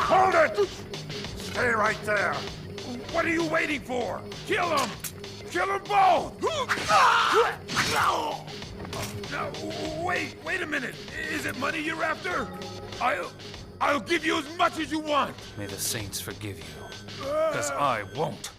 Hold it! Stay right there. What are you waiting for? Kill them! Kill them both! Now, wait a minute. Is it money you're after? I'll give you as much as you want. May the saints forgive you, because I won't.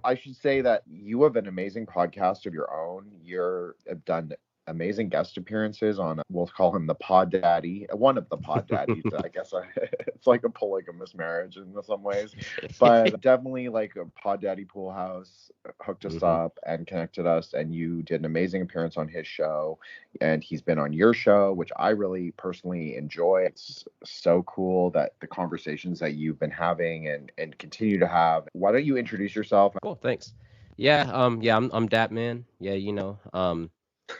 I should say that you have an amazing podcast of your own. Have done amazing guest appearances on, we'll call him the Pod Daddy, one of the Pod Daddies. I guess it's like a polygamous marriage in some ways, but definitely like a Pod Daddy Pool House hooked us up and connected us, and you did an amazing appearance on his show, and he's been on your show, which I really personally enjoy. It's so cool that the conversations that you've been having and continue to have. Why don't you introduce yourself? Cool, thanks. Yeah, I'm Dat Man. Yeah,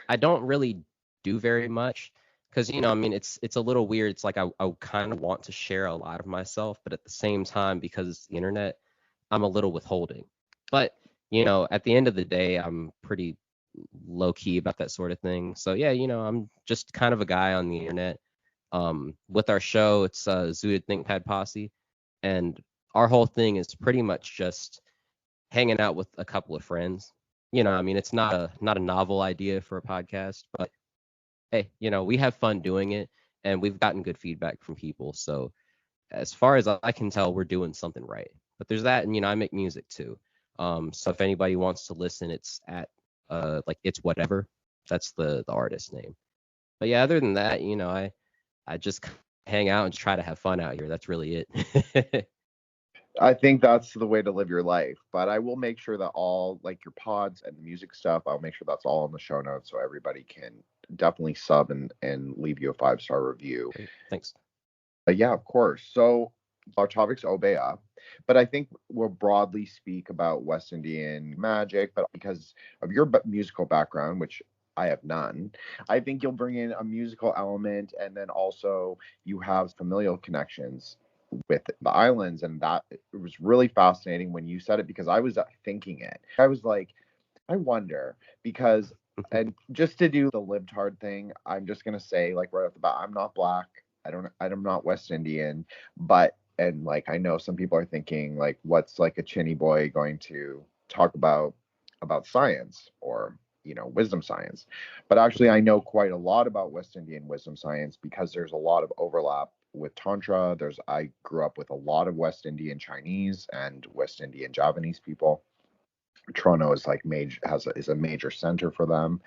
I don't really do very much because I mean it's a little weird. It's like I kind of want to share a lot of myself, but at the same time, because it's the internet, I'm a little withholding. But at the end of the day, I'm pretty low key about that sort of thing. So yeah, I'm just kind of a guy on the internet. With our show, it's Zooted ThinkPad Posse, and our whole thing is pretty much just hanging out with a couple of friends. I mean, it's not a novel idea for a podcast, but hey, we have fun doing it, and we've gotten good feedback from people. So as far as I can tell, we're doing something right. But there's that, and I make music too. So if anybody wants to listen, it's at like It's Whatever. That's the artist name. But yeah, other than that, I just hang out and try to have fun out here. That's really it. I think that's the way to live your life. But I will make sure that all like your pods and the music stuff, I'll make sure that's all in the show notes so everybody can definitely sub and leave you a 5-star review. Okay, thanks. Yeah, of course. So our topic's obeah, but I think we'll broadly speak about West Indian magic, but because of your musical background, which I have none, I think you'll bring in a musical element, and then also you have familial connections with the islands, and that it was really fascinating when you said it, because I was thinking it. I was like, I wonder, because, and just to do the lived hard thing, I'm just gonna say, like, right off the bat, I'm not black. I'm not West Indian, but, and like, I know some people are thinking, like, what's like a chinny boy going to talk about science or wisdom science? But actually, I know quite a lot about West Indian wisdom science because there's a lot of overlap with Tantra. I grew up with a lot of West Indian Chinese and West Indian Javanese people. Toronto is like is a major center for them.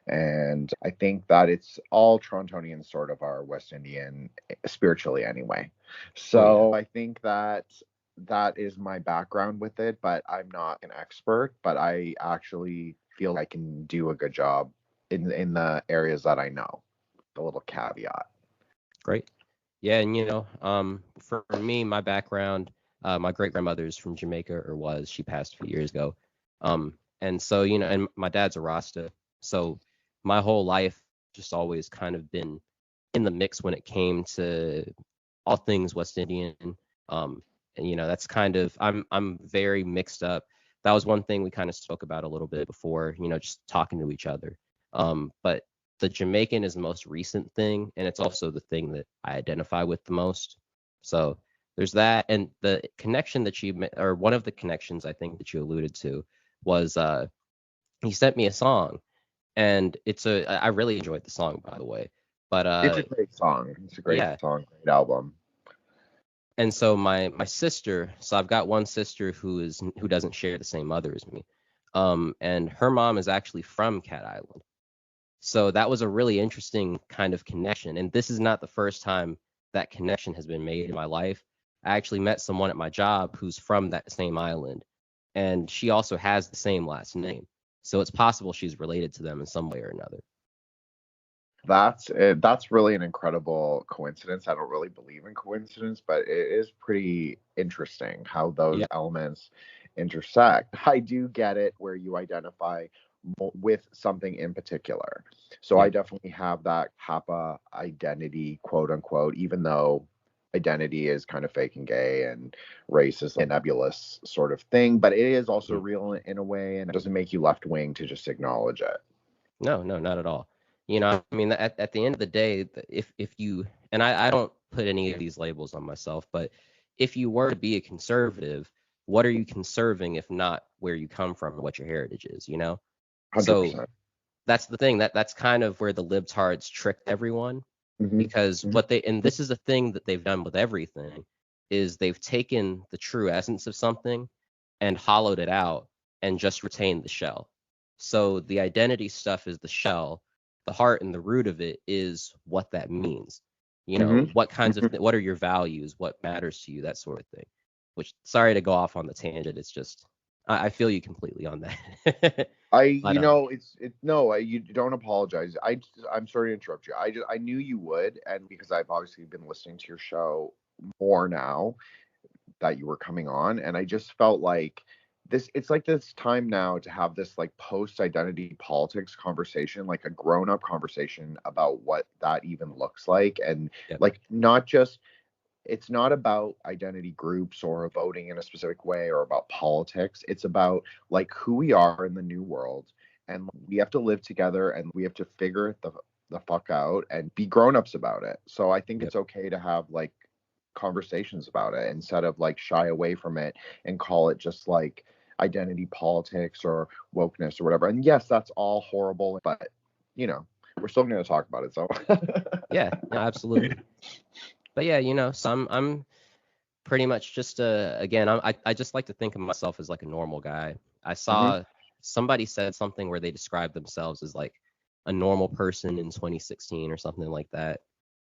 And I think that it's all Torontonians sort of are West Indian spiritually anyway. So I think that is my background with it, but I'm not an expert, but I actually feel I can do a good job in the areas that I know. A little caveat. Great. Yeah, and for me, my background, my great grandmother is from Jamaica, or was. She passed a few years ago. And so, and my dad's a Rasta. So my whole life just always kind of been in the mix when it came to all things West Indian. And that's kind of, I'm very mixed up. That was one thing we kind of spoke about a little bit before, just talking to each other. But the Jamaican is the most recent thing, and it's also the thing that I identify with the most. So there's that, and the connection that or one of the connections I think that you alluded to was he sent me a song, and I really enjoyed the song, by the way. But it's a great song. It's a great song, great album. And so my sister, so I've got one sister who doesn't share the same mother as me, and her mom is actually from Cat Island. So that was a really interesting kind of connection. And this is not the first time that connection has been made in my life. I actually met someone at my job who's from that same island, and she also has the same last name. So it's possible she's related to them in some way or another. That's really an incredible coincidence. I don't really believe in coincidence, but it is pretty interesting how those Yeah. elements intersect. I do get it where you identify with something in particular. So Yeah. I definitely have that Kappa identity, quote unquote, even though identity is kind of fake and gay and race is a nebulous sort of thing, but it is also real in a way, and it doesn't make you left wing to just acknowledge it. No, no, not at all. I mean, at the end of the day, if you, and I don't put any of these labels on myself, but if you were to be a conservative, what are you conserving if not where you come from and what your heritage is, 100%. So that's the thing, that's kind of where the libtards tricked everyone, because and this is a thing that they've done with everything, is they've taken the true essence of something and hollowed it out and just retained the shell. So the identity stuff is the shell. The heart and the root of it is what that means. What kinds of what are your values? What matters to you? That sort of thing. Which, sorry to go off on the tangent. It's just I feel you completely on that. You don't apologize. I'm sorry to interrupt you. I knew you would, and because I've obviously been listening to your show more now that you were coming on, and I just felt like it's like this time now to have this like post identity politics conversation, like a grown up conversation about what that even looks like, and like not just, it's not about identity groups or voting in a specific way or about politics. It's about like who we are in the new world, and we have to live together and we have to figure the fuck out and be grown-ups about it. So I think it's okay to have like conversations about it instead of like shy away from it and call it just like identity politics or wokeness or whatever. And yes, that's all horrible, but we're still going to talk about it. So yeah, absolutely. But yeah, so I'm pretty much just again, I just like to think of myself as like a normal guy. I saw somebody said something where they described themselves as like a normal person in 2016 or something like that.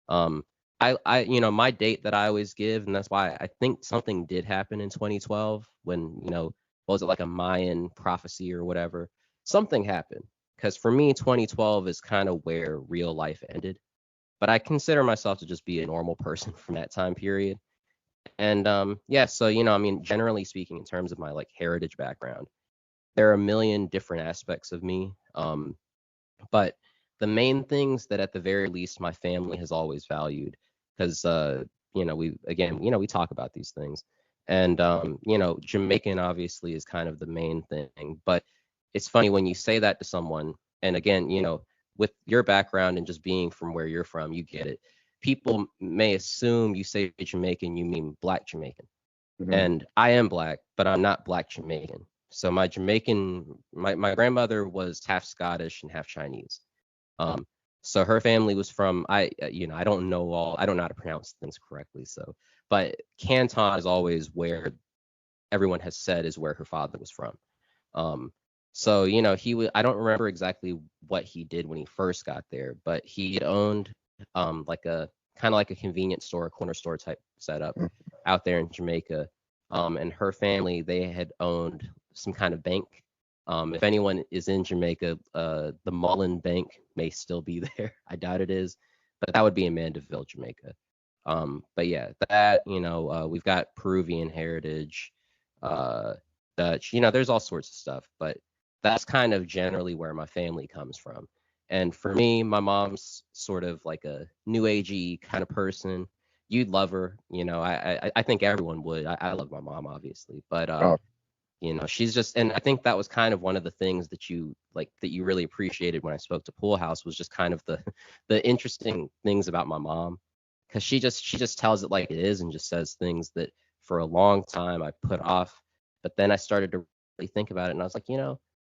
I my date that I always give, and that's why I think something did happen in 2012 when, was it like a Mayan prophecy or whatever? Something happened. Because for me, 2012 is kind of where real life ended. But I consider myself to just be a normal person from that time period. And so I mean, generally speaking, in terms of my like heritage background, there are a million different aspects of me. But the main things that at the very least my family has always valued, because we talk about these things, and Jamaican obviously is kind of the main thing. But it's funny when you say that to someone, and again, with your background and just being from where you're from, you get it. People may assume you say Jamaican, you mean Black Jamaican. And I am Black, but I'm not Black Jamaican. So my grandmother was half Scottish and half Chinese. So her family was from, I don't know how to pronounce things correctly. So, but Canton is always where everyone has said is where her father was from. So, I don't remember exactly what he did when he first got there, but he had owned like a kind of like a convenience store, a corner store type setup out there in Jamaica. And her family, they had owned some kind of bank. If anyone is in Jamaica, the Mullen Bank may still be there. I doubt it is, but that would be in Mandeville, Jamaica. But yeah, that, we've got Peruvian heritage, Dutch, there's all sorts of stuff, but that's kind of generally where my family comes from. And for me, my mom's sort of like a new agey kind of person. You'd love her, I think everyone would. I love my mom, obviously, but she's just, and I think that was kind of one of the things that you really appreciated when I spoke to Pool House, was just kind of the interesting things about my mom, because she just tells it like it is and just says things that for a long time I put off, but then I started to really think about it, and I was like,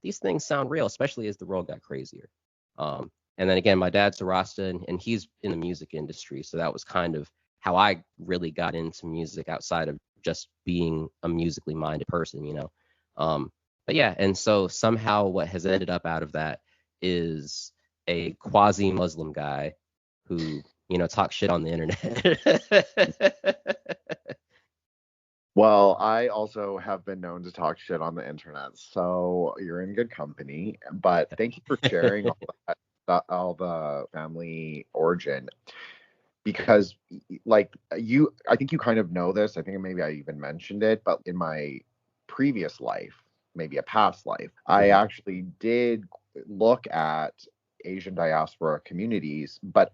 these things sound real, especially as the world got crazier. And then again, my dad's a Rasta, and he's in the music industry, so that was kind of how I really got into music outside of just being a musically minded person, But yeah, and so somehow what has ended up out of that is a quasi-Muslim guy who talk shit on the internet. Well, I also have been known to talk shit on the internet, so you're in good company. But thank you for sharing all the family origin, because like I think you kind of know this. I think maybe I even mentioned it, but in my previous life, maybe a past life, I Mhm. actually did look at Asian diaspora communities, but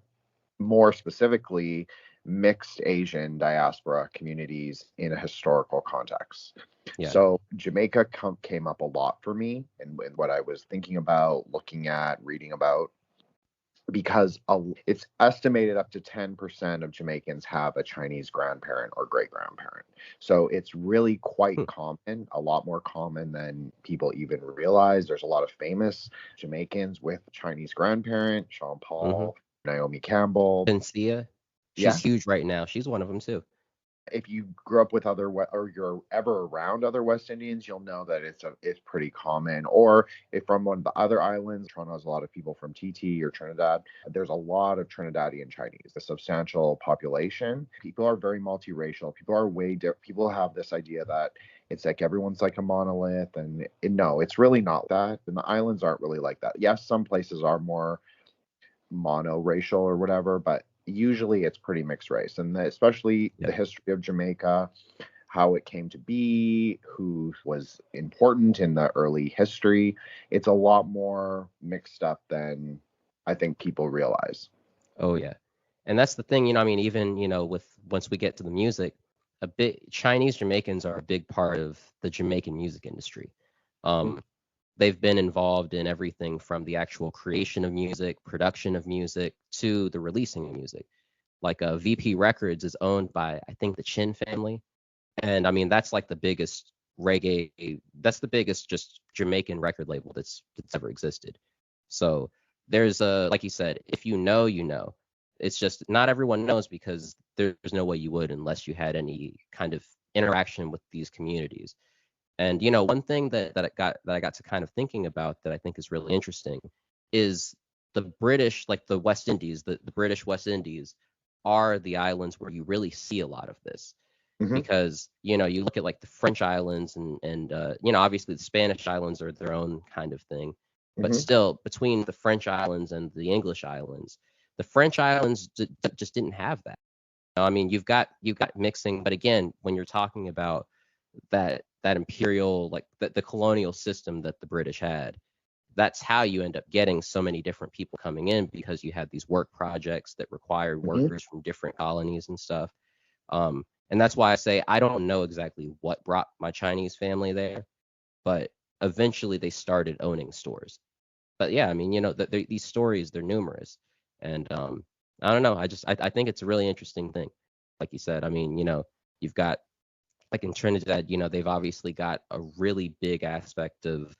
more specifically, mixed Asian diaspora communities in a historical context. Yeah. So Jamaica came up a lot for me, and what I was thinking about, looking at, reading about, because it's estimated up to 10% of Jamaicans have a Chinese grandparent or great grandparent. So it's really quite Hmm. common, a lot more common than people even realize. There's a lot of famous Jamaicans with Chinese grandparent, Sean Mhm. Paul, Naomi Campbell. Pensia, she's Yeah, huge right now. She's one of them too. if you grew up with or you're ever around other West Indians, you'll know that it's pretty common. Or if from one of the other islands, Toronto has a lot of people from TT or Trinidad. There's a lot of Trinidadian Chinese, a substantial population. People are very multiracial. People are people have this idea that it's like everyone's like a monolith, and no, it's really not that. And the islands aren't really like that. Yes, some places are more monoracial or whatever, but usually it's pretty mixed race. And especially the Yep. history of Jamaica, how it came to be, who was important in the early history, it's a lot more mixed up than I think people realize. Oh yeah. And that's the thing, I mean, even, with once we get to the music, a bit Chinese Jamaicans are a big part of the Jamaican music industry. Um, they've been involved in everything from the actual creation of music, production of music, to the releasing of music. Like VP Records is owned by, I think, the Chin family. And I mean, that's like the biggest reggae, that's the biggest just Jamaican record label that's ever existed. So there's like you said, if you know, you know. It's just not everyone knows because there's no way you would unless you had any kind of interaction with these communities. And one thing that I got to kind of thinking about that I think is really interesting is the British, like the West Indies, the British West Indies are the islands where you really see a lot of this. Hmm. Because you look at like the French islands and obviously the Spanish islands are their own kind of thing, but Hmm. still between the French islands and the English islands, the French islands just didn't have that. I mean, you've got mixing, but again, when you're talking about that imperial, like the colonial system that the British had, that's how you end up getting so many different people coming in because you had these work projects that required Hmm. workers from different colonies and stuff. And that's why I say I don't know exactly what brought my Chinese family there, but eventually they started owning stores. But yeah, I mean, these stories, they're numerous, and I don't know. I think it's a really interesting thing. Like you said, I mean, you've got like in Trinidad, they've obviously got a really big aspect of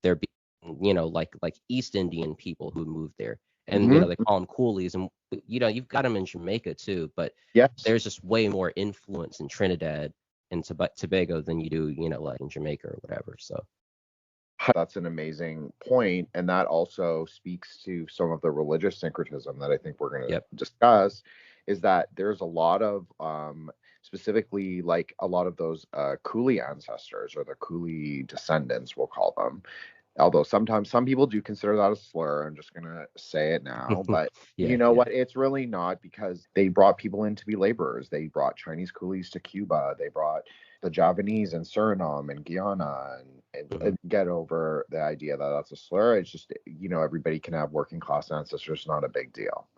there being, like East Indian people who moved there, and Hmm. they call them coolies, and you've got them in Jamaica too, but Yes. there's just way more influence in Trinidad and Tobago than you do, like in Jamaica or whatever. So That's an amazing point, and that also speaks to some of the religious syncretism that I think we're going to yep. discuss. Is that there's a lot of specifically like a lot of those coolie ancestors or the coolie descendants, we'll call them. Although sometimes some people do consider that a slur. I'm just going to say it now. But you Yeah, know yeah. what? It's really not, because they brought people in to be laborers. They brought Chinese coolies to Cuba. They brought the Javanese in Suriname and Guyana, Hmm. and get over the idea that that's a slur. It's just, everybody can have working class ancestors, not a big deal.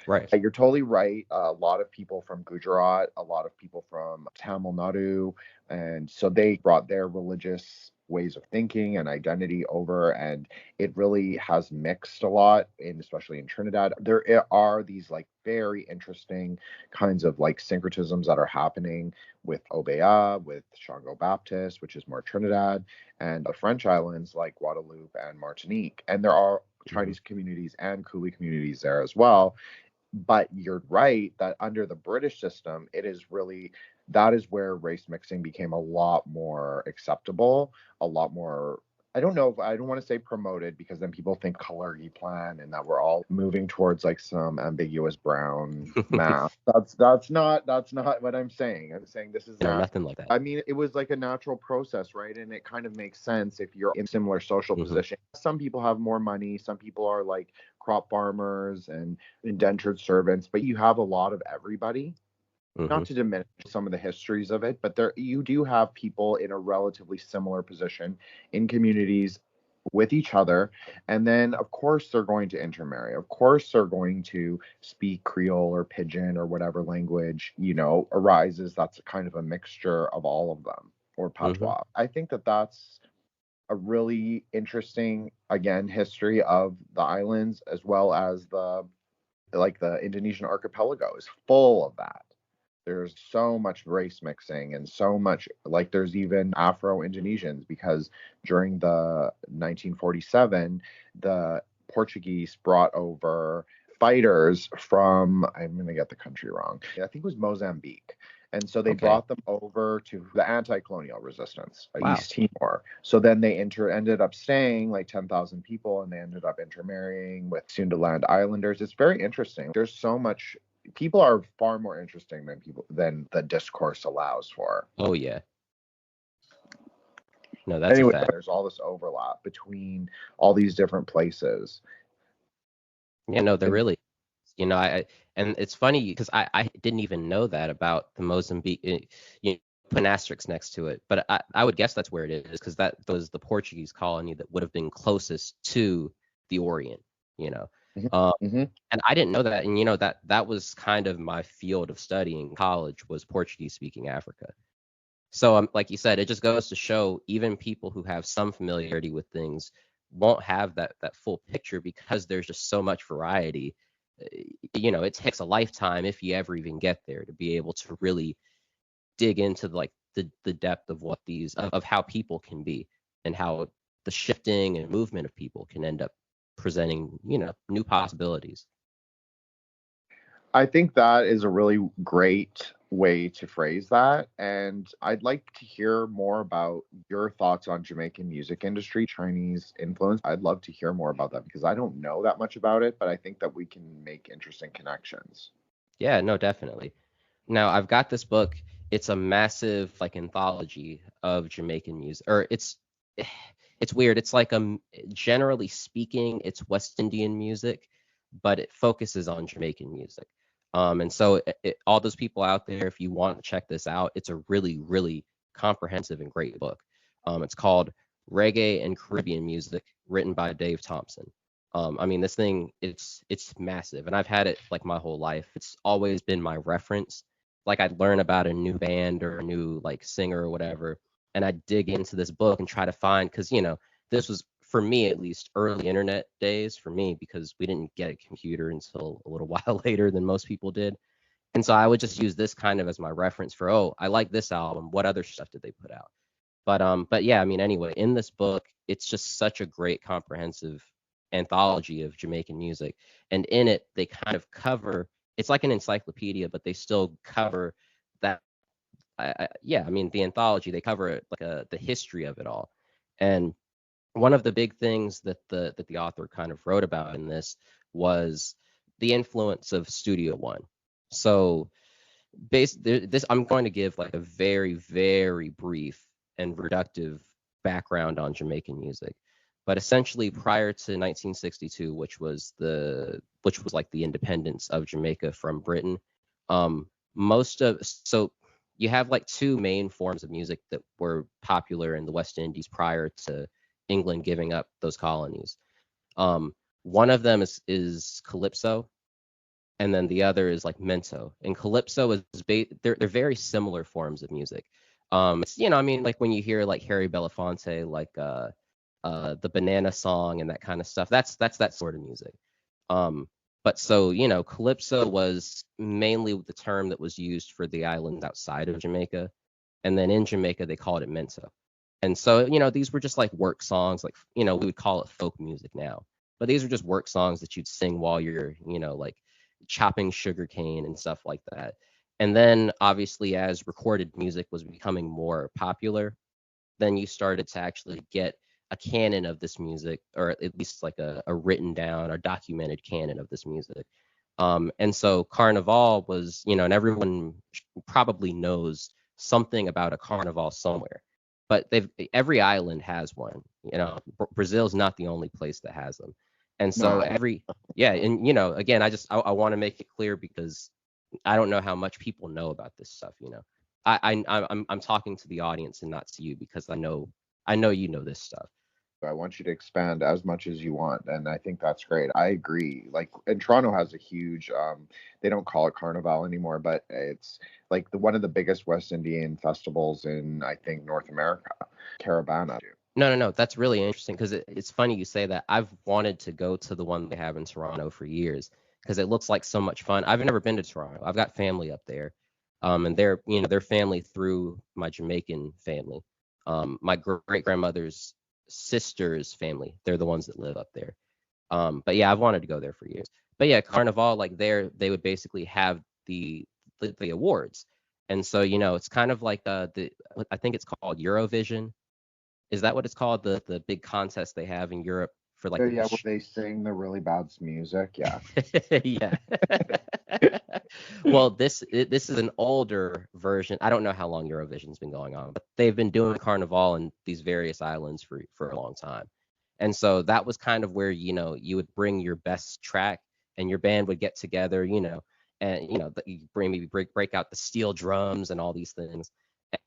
Right. You're totally right. A lot of people from Gujarat, a lot of people from Tamil Nadu, and so they brought their religious ways of thinking and identity over, and it really has mixed a lot, and especially in Trinidad. There are these like very interesting kinds of like syncretisms that are happening with obeah, with Shango Baptist, which is more Trinidad, and the French islands like Guadeloupe and Martinique. And there are Hmm. Chinese communities and Coolie communities there as well. But you're right that under the British system, it is really, that is where race mixing became a lot more acceptable, a lot more I don't know if I don't want to say promoted because then people think Kalergi plan and that we're all moving towards like some ambiguous brown math. That's not what I'm saying. I'm saying this is No, not. nothing like that. I mean, it was like a natural process, right? And it kind of makes sense if you're in similar social position. Some people have more money. Some people are like crop farmers and indentured servants, but you have a lot of everybody. Not to diminish some of the histories of it, but there you do have people in a relatively similar position in communities with each other. And then, of course, they're going to intermarry. Of course, they're going to speak Creole or Pidgin or whatever language, arises. That's a kind of a mixture of all of them, or patois. I think that that's a really interesting, again, history of the islands, as well as the Indonesian archipelago is full of that. There's so much race mixing and so much, like there's even Afro-Indonesians, because during the 1947, the Portuguese brought over fighters from, I'm going to get the country wrong, I think it was Mozambique. And so they brought them over to the anti-colonial resistance, East Timor. So then they ended up staying like 10,000 people, and they ended up intermarrying with Sundaland Islanders. It's very interesting. There's so much. People are far more interesting than the discourse allows for. Oh yeah. No, that's anyway, a fact. There's all this overlap between all these different places. Yeah, no, there really, and it's funny because I didn't even know that about the Mozambique. Put an asterisk next to it, but I would guess that's where it is, because that was the Portuguese colony that would have been closest to the Orient. And I didn't know that, and that was kind of my field of study in college, was Portuguese speaking Africa. So like you said, it just goes to show even people who have some familiarity with things won't have that full picture, because there's just so much variety. It takes a lifetime, if you ever even get there, to be able to really dig into like the depth of what of how people can be, and how the shifting and movement of people can end up presenting new possibilities. I think that is a really great way to phrase that, and I'd like to hear more about your thoughts on Jamaican music industry, Chinese influence. I'd love to hear more about that, because I don't know that much about it, but I think that we can make interesting connections. Yeah, no, definitely. Now, I've got this book. It's a massive like anthology of Jamaican music, or it's weird. It's like generally speaking, it's West Indian music, but it focuses on Jamaican music. And so all those people out there, if you want to check this out, it's a really, really comprehensive and great book. It's called Reggae and Caribbean Music, written by Dave Thompson. I mean, this thing, it's massive, and I've had it like my whole life. It's always been my reference. Like, I'd learn about a new band or a new like singer or whatever, and I'd dig into this book and try to find, because this was, for me at least, early internet days for me, because we didn't get a computer until a little while later than most people did. And so I would just use this kind of as my reference for, oh, I like this album, what other stuff did they put out? But yeah, I mean, anyway, in this book, it's just such a great comprehensive anthology of Jamaican music. And in it, they kind of cover, it's like an encyclopedia, but they still cover that. I mean, the anthology, they cover it like the history of it all. And one of the big things that the author kind of wrote about in this was the influence of Studio One. So I'm going to give like a very, very brief and reductive background on Jamaican music. But essentially, prior to 1962, which was like the independence of Jamaica from Britain, so you have like two main forms of music that were popular in the West Indies prior to England giving up those colonies. One of them is calypso, and then the other is like mento. And calypso is they're very similar forms of music. It's, I mean, like when you hear like Harry Belafonte, like the Banana Song and that kind of stuff, that's that sort of music. But so, calypso was mainly the term that was used for the islands outside of Jamaica, and then in Jamaica they called it mento. And so, these were just like work songs, like, we would call it folk music now, but these are just work songs that you'd sing while you're, like chopping sugarcane and stuff like that. And then obviously, as recorded music was becoming more popular, then you started to actually get a canon of this music, or at least like a written down or documented canon of this music. And so Carnival was, and everyone probably knows something about a carnival somewhere, but every island has one. Brazil's not the only place that has them. And so No. yeah, and again, I want to make it clear because I don't know how much people know about this stuff. I'm talking to the audience and not to you because I know you know this stuff. I want you to expand as much as you want, and I think that's great. I agree. Like, and Toronto has a huge they don't call it carnival anymore, but it's like one of the biggest West Indian festivals in, I think, North America. Caravana. No, that's really interesting because it's funny you say that. I've wanted to go to the one they have in Toronto for years because it looks like so much fun. I've never been to Toronto. I've got family up there, and their family through my Jamaican family. My great grandmother's sister's family, they're the ones that live up there. But yeah, I've wanted to go there for years. But yeah, Carnival, like they would basically have the awards, and so it's kind of like I think it's called Eurovision. Is that what it's called? The big contest they have in Europe for like Yeah, where they sing the really bad music. Yeah. yeah. Well, this is an older version. I don't know how long Eurovision's been going on, but they've been doing Carnival in these various islands for a long time. And so that was kind of where you would bring your best track and your band would get together, and you break out the steel drums and all these things.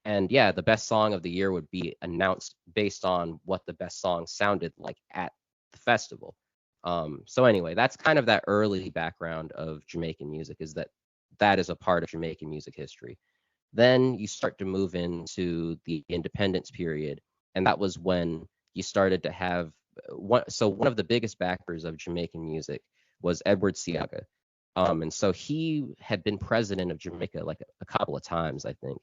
And yeah, the best song of the year would be announced based on what the best song sounded like at the festival. So anyway, that's kind of that early background of Jamaican music, is that is a part of Jamaican music history. Then you start to move into the independence period, and that was when you started to have one. So one of the biggest backers of Jamaican music was Edward Seaga. And so he had been president of Jamaica like a couple of times, I think.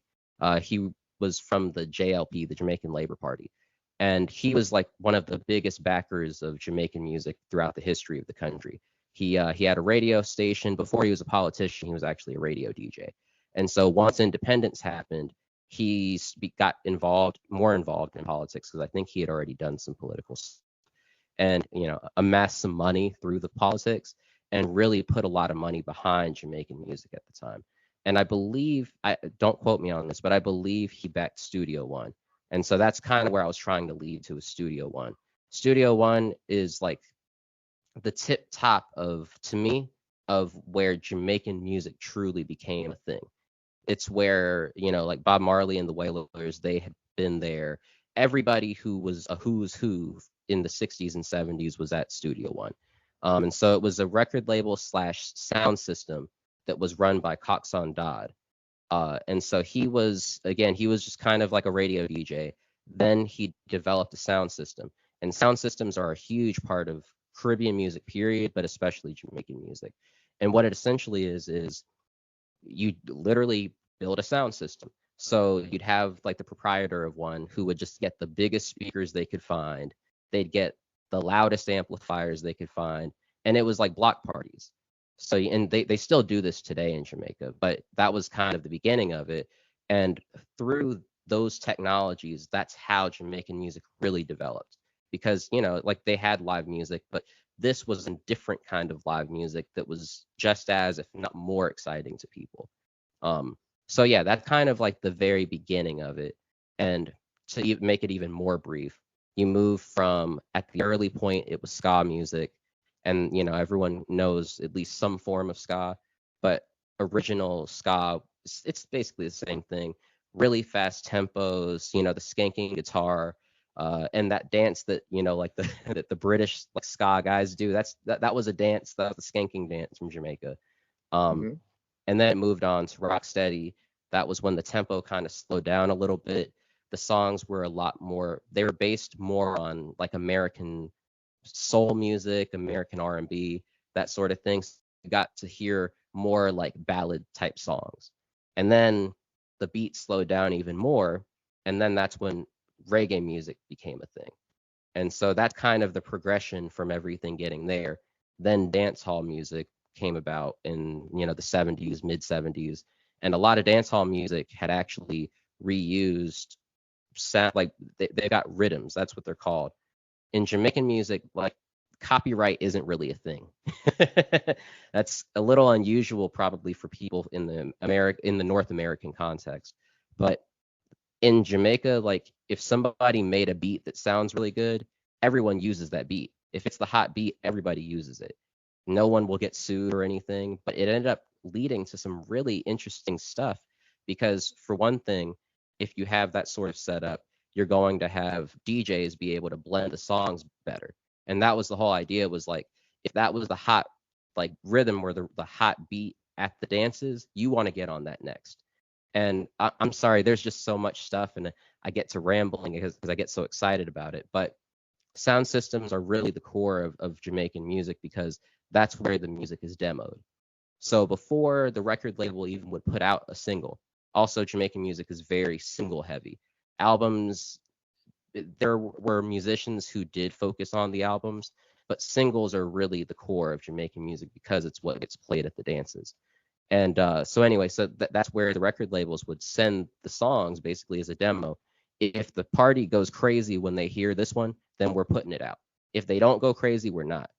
He was from the JLP, the Jamaican Labor Party, and he was like one of the biggest backers of Jamaican music throughout the history of the country. He had a radio station. Before he was a politician, he was actually a radio DJ. And so once independence happened, he got more involved in politics because I think he had already done some political stuff and amassed some money through the politics and really put a lot of money behind Jamaican music at the time. And I believe, don't quote me on this, but I believe he backed Studio One. And so that's kind of where I was trying to lead to, with Studio One. Studio One is like the tip top to me, of where Jamaican music truly became a thing. It's where, like Bob Marley and the Wailers, they had been there. Everybody who was a who's who in the 60s and 70s was at Studio One. And so it was a record label / sound system that was run by Coxon Dodd. And so he was just kind of like a radio DJ. Then he developed a sound system. And sound systems are a huge part of Caribbean music, period, but especially Jamaican music. And what it essentially is you literally build a sound system. So you'd have like the proprietor of one who would just get the biggest speakers they could find. They'd get the loudest amplifiers they could find. And it was like block parties. So, and they still do this today in Jamaica, but that was kind of the beginning of it. And through those technologies, that's how Jamaican music really developed. Because, like they had live music, but this was a different kind of live music that was just as, if not more, exciting to people. So yeah, that's kind of like the very beginning of it. And to make it even more brief, you move from, at the early point, it was ska music. And, everyone knows at least some form of ska, but original ska, it's basically the same thing. Really fast tempos, the skanking guitar, and that dance that, like that the British like ska guys do. That was a dance, that was the skanking dance from Jamaica. And then it moved on to rock steady. That was when the tempo kind of slowed down a little bit. The songs were a lot more, they were based more on like American soul music, American R&B, that sort of thing. So you got to hear more like ballad type songs. And then the beat slowed down even more. And then that's when reggae music became a thing. And so that's kind of the progression from everything getting there. Then dancehall music came about in, the 70s, mid 70s. And a lot of dancehall music had actually reused sound, like they got rhythms. That's what they're called. in Jamaican music, like copyright isn't really a thing. That's a little unusual probably for people in the North American context. But in Jamaica, like if somebody made a beat that sounds really good, everyone uses that beat. If it's the hot beat, everybody uses it. No one will get sued or anything, but it ended up leading to some really interesting stuff because for one thing, if you have that sort of setup, you're going to have DJs be able to blend the songs better. And that was the whole idea was like if that was the hot like rhythm or the hot beat at the dances, you want to get on that next. And I'm sorry, there's just so much stuff, and I get to rambling because I get so excited about it. But sound systems are really the core of Jamaican music because that's where the music is demoed. So before the record label even would put out a single, also Jamaican music is very single heavy. Albums, there were musicians who did focus on the albums, but singles are really the core of Jamaican music because it's what gets played at the dances. And so anyway, so that's where the record labels would send the songs basically as a demo. If the party goes crazy when they hear this one, then we're putting it out. If they don't go crazy, we're not.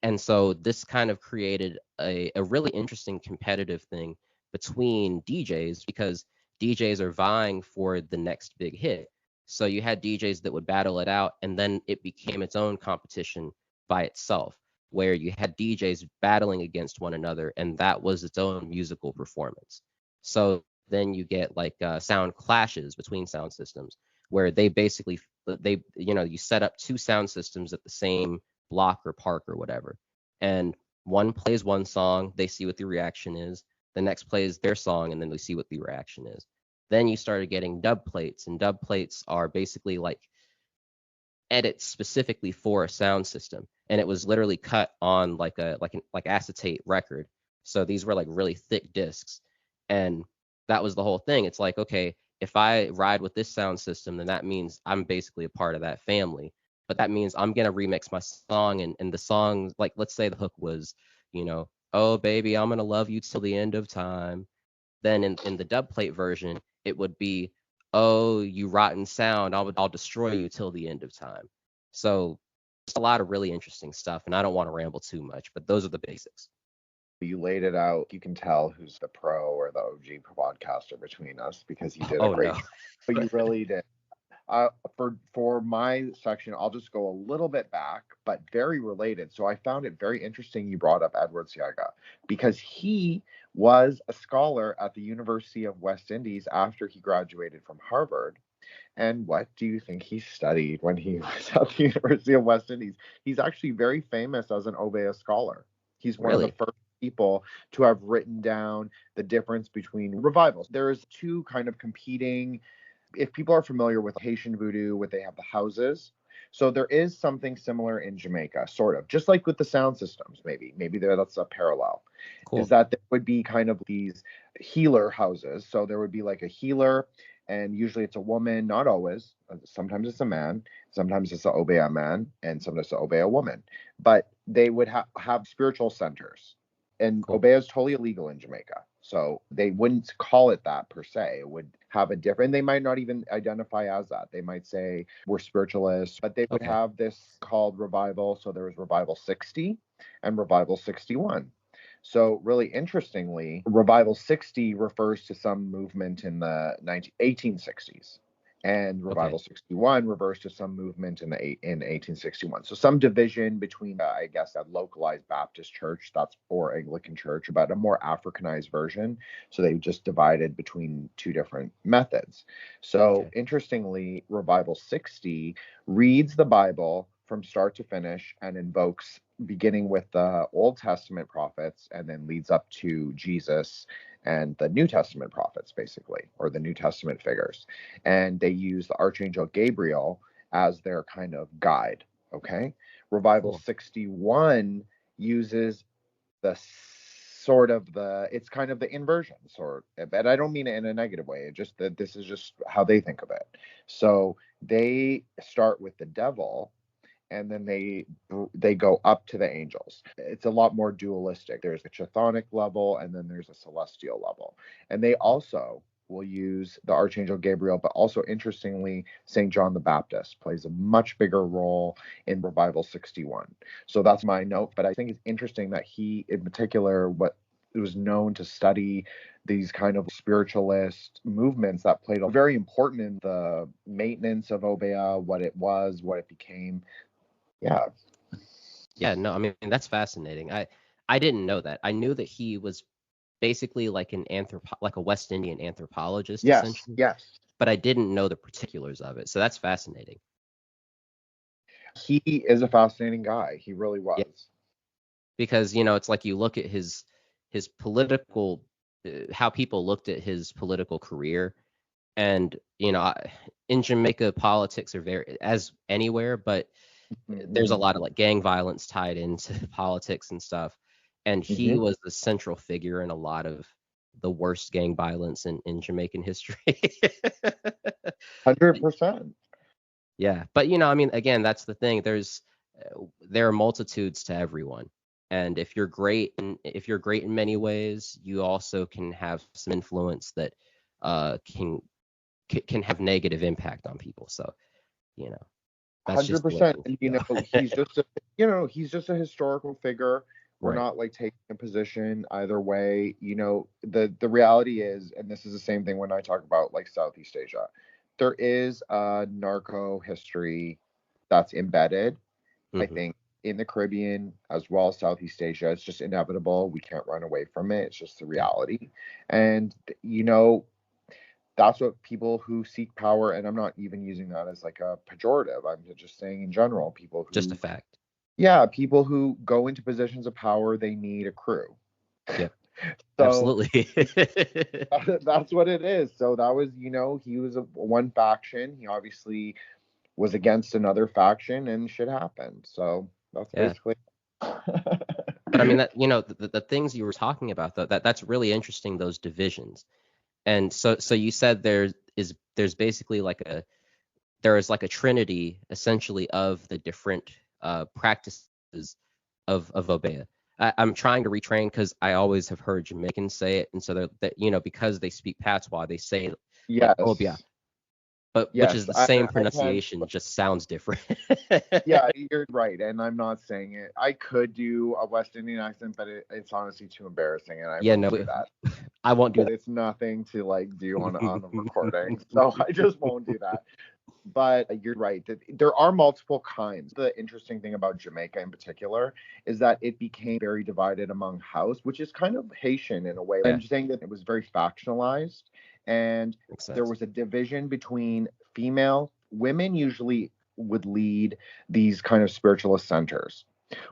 And so this kind of created a really interesting competitive thing between DJs because DJs are vying for the next big hit. So you had DJs that would battle it out, and then it became its own competition by itself, where you had DJs battling against one another, and that was its own musical performance. So then you get like sound clashes between sound systems, where they basically you set up two sound systems at the same block or park or whatever, and one plays one song, they see what the reaction is. The next plays their song, and then they see what the reaction is. Then you started getting dub plates, and dub plates are basically like edits specifically for a sound system, and it was literally cut on like like acetate record. So these were like really thick discs, and that was the whole thing. It's like, okay, if I ride with this sound system, then that means I'm basically a part of that family. But that means I'm gonna remix my song, and the song, like let's say the hook was, oh baby, I'm gonna love you till the end of time. Then in the dub plate version, it would be, oh, you rotten sound, I'll destroy you till the end of time. So it's a lot of really interesting stuff, and I don't want to ramble too much, but those are the basics. You laid it out. You can tell who's the pro or the OG podcaster between us because you did a Oh great no. job. But you really did. For my section, I'll just go a little bit back, but very related. So I found it very interesting you brought up Edward Seaga because he was a scholar at the University of West Indies after he graduated from Harvard. And what do you think he studied when he was at the University of West Indies? He's actually very famous as an obeah scholar. He's one of the Really? first people to have written down the difference between revivals. There's two kind of competing. If people are familiar with Haitian voodoo, what they have the houses. So there is something similar in Jamaica, sort of, just like with the sound systems, maybe that's a parallel, is Cool. that there would be kind of these healer houses. So there would be like a healer, and usually it's a woman, not always. Sometimes it's a man, sometimes it's an obeah man, and sometimes it's an obeah woman. But they would have spiritual centers, and Cool. obeah is totally illegal in Jamaica. So they wouldn't call it that per se. It would have a different, they might not even identify as that. They might say we're spiritualists, but they would Okay. have this called revival. So there was revival 60 and revival 61. So really interestingly, revival 60 refers to some movement in the 1860s. And Okay. Revival 61 refers to some movement in 1861. So some division between, I guess, a localized Baptist church, that's or Anglican church, but a more Africanized version. So they just divided between two different methods. So Okay. interestingly, Revival 60 reads the Bible from start to finish and invokes, beginning with the Old Testament prophets and then leads up to Jesus and the New Testament prophets, basically, or the New Testament figures. And they use the Archangel Gabriel as their kind of guide. Okay. Revival Cool. 61 uses the it's kind of the inversion sort, but I don't mean it in a negative way. It just that this is just how they think of it. So they start with the devil, and then they go up to the angels. It's a lot more dualistic. There's a chthonic level, and then there's a celestial level. And they also will use the Archangel Gabriel, but also interestingly, St. John the Baptist plays a much bigger role in Revival 61. So that's my note. But I think it's interesting that he, in particular, what was known to study these kind of spiritualist movements that played a very important in the maintenance of obeah, what it was, what it became. Yeah. Yeah, no, I mean that's fascinating. I didn't know that. I knew that he was basically like like a West Indian anthropologist Yes. essentially, Yes. but I didn't know the particulars of it. So that's fascinating. He is a fascinating guy. He really was. Yeah, because it's like you look at his political how people looked at his political career, and in Jamaica politics are very as anywhere, but there's a lot of like gang violence tied into politics and stuff. And he was the central figure in a lot of the worst gang violence in Jamaican history. 100%. Yeah, but I mean, again, that's the thing. There are multitudes to everyone, and if you're great in many ways, you also can have some influence that can have negative impact on people. So that's just the way 100%. things And go. he's just a historical figure. We're Right. not like taking a position either way. The reality is, and this is the same thing when I talk about like Southeast Asia, there is a narco history that's embedded, I think, in the Caribbean as well as Southeast Asia. It's just inevitable. We can't run away from it. It's just the reality. And that's what people who seek power, and I'm not even using that as like a pejorative, I'm just saying in general, people who, Just a fact. yeah, people who go into positions of power, they need a crew. Yeah. So Absolutely. that's what it is. So that was, he was one faction. He obviously was against another faction, and shit happened. So that's Yeah. basically. But I mean that the things you were talking about though, that's really interesting, those divisions. And so you said there's basically there is like a trinity essentially of the different practices of obeah. I'm trying to retrain because I always have heard Jamaicans say it, and so because they speak patois, they say like Yes. obeah, but which Yes, is the same I can. pronunciation, just sounds different. Yeah, you're right, and I'm not saying it. I could do a West Indian accent, but it's honestly too embarrassing, and I Yeah, won't no, do that. I won't do that. It's nothing to like do on the recording, so I just won't do that. But you're right. There are multiple kinds. The interesting thing about Jamaica in particular is that it became very divided among house, which is kind of Haitian in a way. Yeah. I'm saying that it was very factionalized, and Makes there sense. was a division between female women usually would lead these kind of spiritualist centers,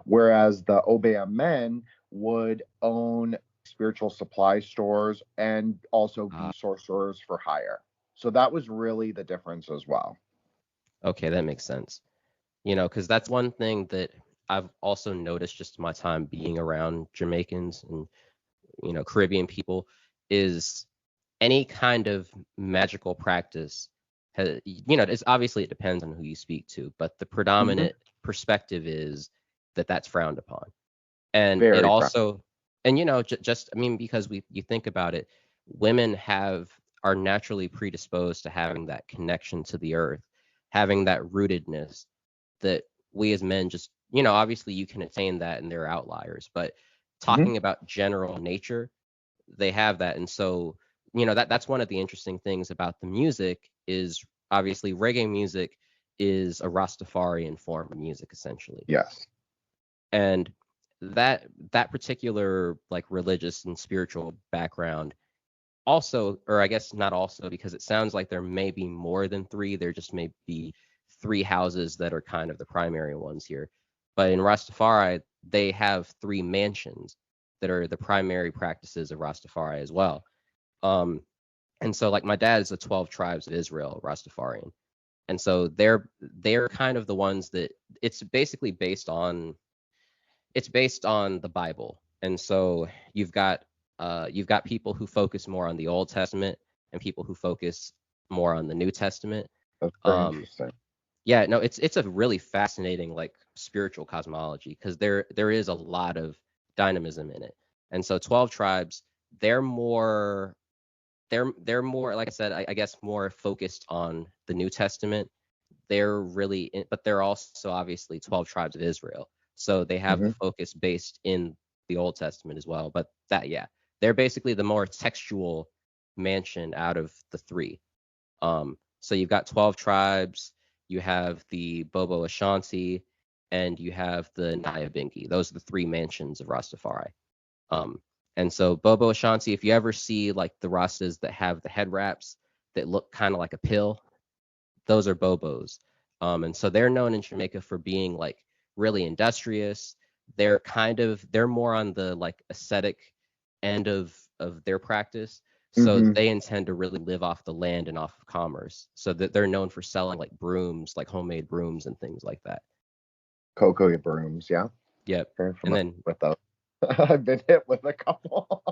whereas the obeah men would own spiritual supply stores and also be sorcerers for hire. So that was really the difference as well. Okay, that makes sense. Because that's one thing that I've also noticed just my time being around Jamaicans and Caribbean people is any kind of magical practice it's obviously, it depends on who you speak to, but the predominant perspective is that that's frowned upon. And Very it proud. also, and just I mean, because you think about it, women are naturally predisposed to having that connection to the earth, having that rootedness that we as men just, obviously you can attain that and there are outliers, but talking about general nature, they have that. And so, that's one of the interesting things about the music is obviously reggae music is a Rastafarian form of music essentially. Yes. And that particular like religious and spiritual background also, or I guess not also, because it sounds like there may be more than three. There just may be three houses that are kind of the primary ones here. But in Rastafari, they have three mansions that are the primary practices of Rastafari as well. And so like my dad is the 12 tribes of Israel Rastafarian. And so they're kind of the ones that it's basically based on the Bible. And so you've got people who focus more on the Old Testament and people who focus more on the New Testament. That's very interesting. Yeah, no, it's a really fascinating like spiritual cosmology because there is a lot of dynamism in it. And so 12 tribes, they're more they're more, like I said, I guess more focused on the New Testament. They're really but they're also obviously 12 tribes of Israel. So they have the focus based in the Old Testament as well. But they're basically the more textual mansion out of the three. So you've got 12 tribes, you have the Bobo Ashanti, and you have the Nyabingi. Those are the three mansions of Rastafari. And so Bobo Ashanti, if you ever see like the Rastas that have the head wraps that look kind of like a pill, those are Bobos. And so they're known in Jamaica for being like really industrious. They're more on the like ascetic end of their practice. So they intend to really live off the land and off of commerce. So that they're known for selling like brooms, like homemade brooms and things like that. Cocoa brooms, yeah. Yep. Very And then with those. I've been hit with a couple.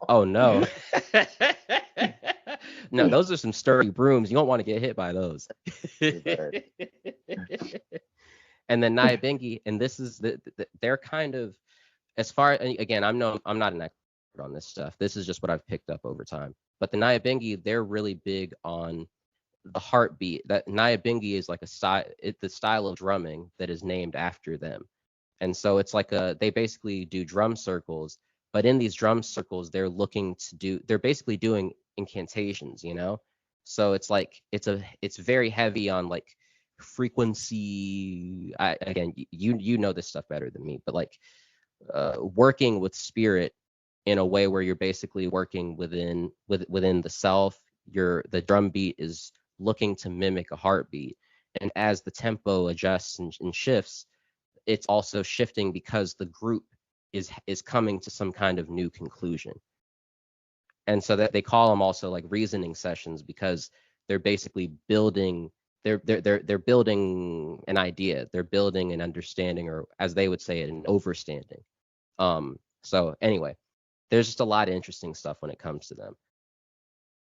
Oh no. No, those are some sturdy brooms. You don't want to get hit by those. And then Nyabingi, and this is they're kind of, as far, again, I'm not an expert on this stuff. This is just what I've picked up over time. But the Nyabingi, they're really big on the heartbeat. That Nyabingi is like the style of drumming that is named after them. And so it's like they basically do drum circles, but in these drum circles, they're basically doing incantations, you know? So it's like, it's very heavy on like frequency. Again, you know this stuff better than me, but like working with spirit in a way where you're basically working within the self. The drum beat is looking to mimic a heartbeat. And as the tempo adjusts and shifts, it's also shifting because the group is coming to some kind of new conclusion. And so that they call them also like reasoning sessions, because they're basically building they're building an idea, they're building an understanding, or as they would say it, an overstanding. So anyway, there's just a lot of interesting stuff when it comes to them.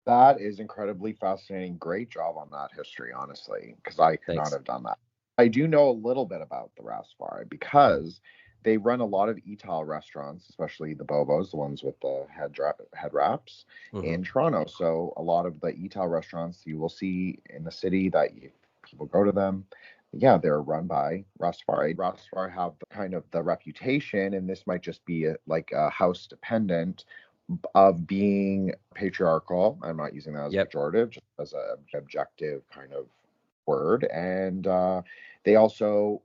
That is incredibly fascinating. Great job on that history, honestly, because I could not have done that. I do know a little bit about the Rastafari because they run a lot of Ital restaurants, especially the Bobos, the ones with the head wraps in Toronto. So a lot of the Ital restaurants you will see in the city that people go to them. Yeah, they're run by Rastafari. Rastafari have kind of the reputation, and this might just be like a house dependent, of being patriarchal. I'm not using that as pejorative, just as an objective kind of word. And they also,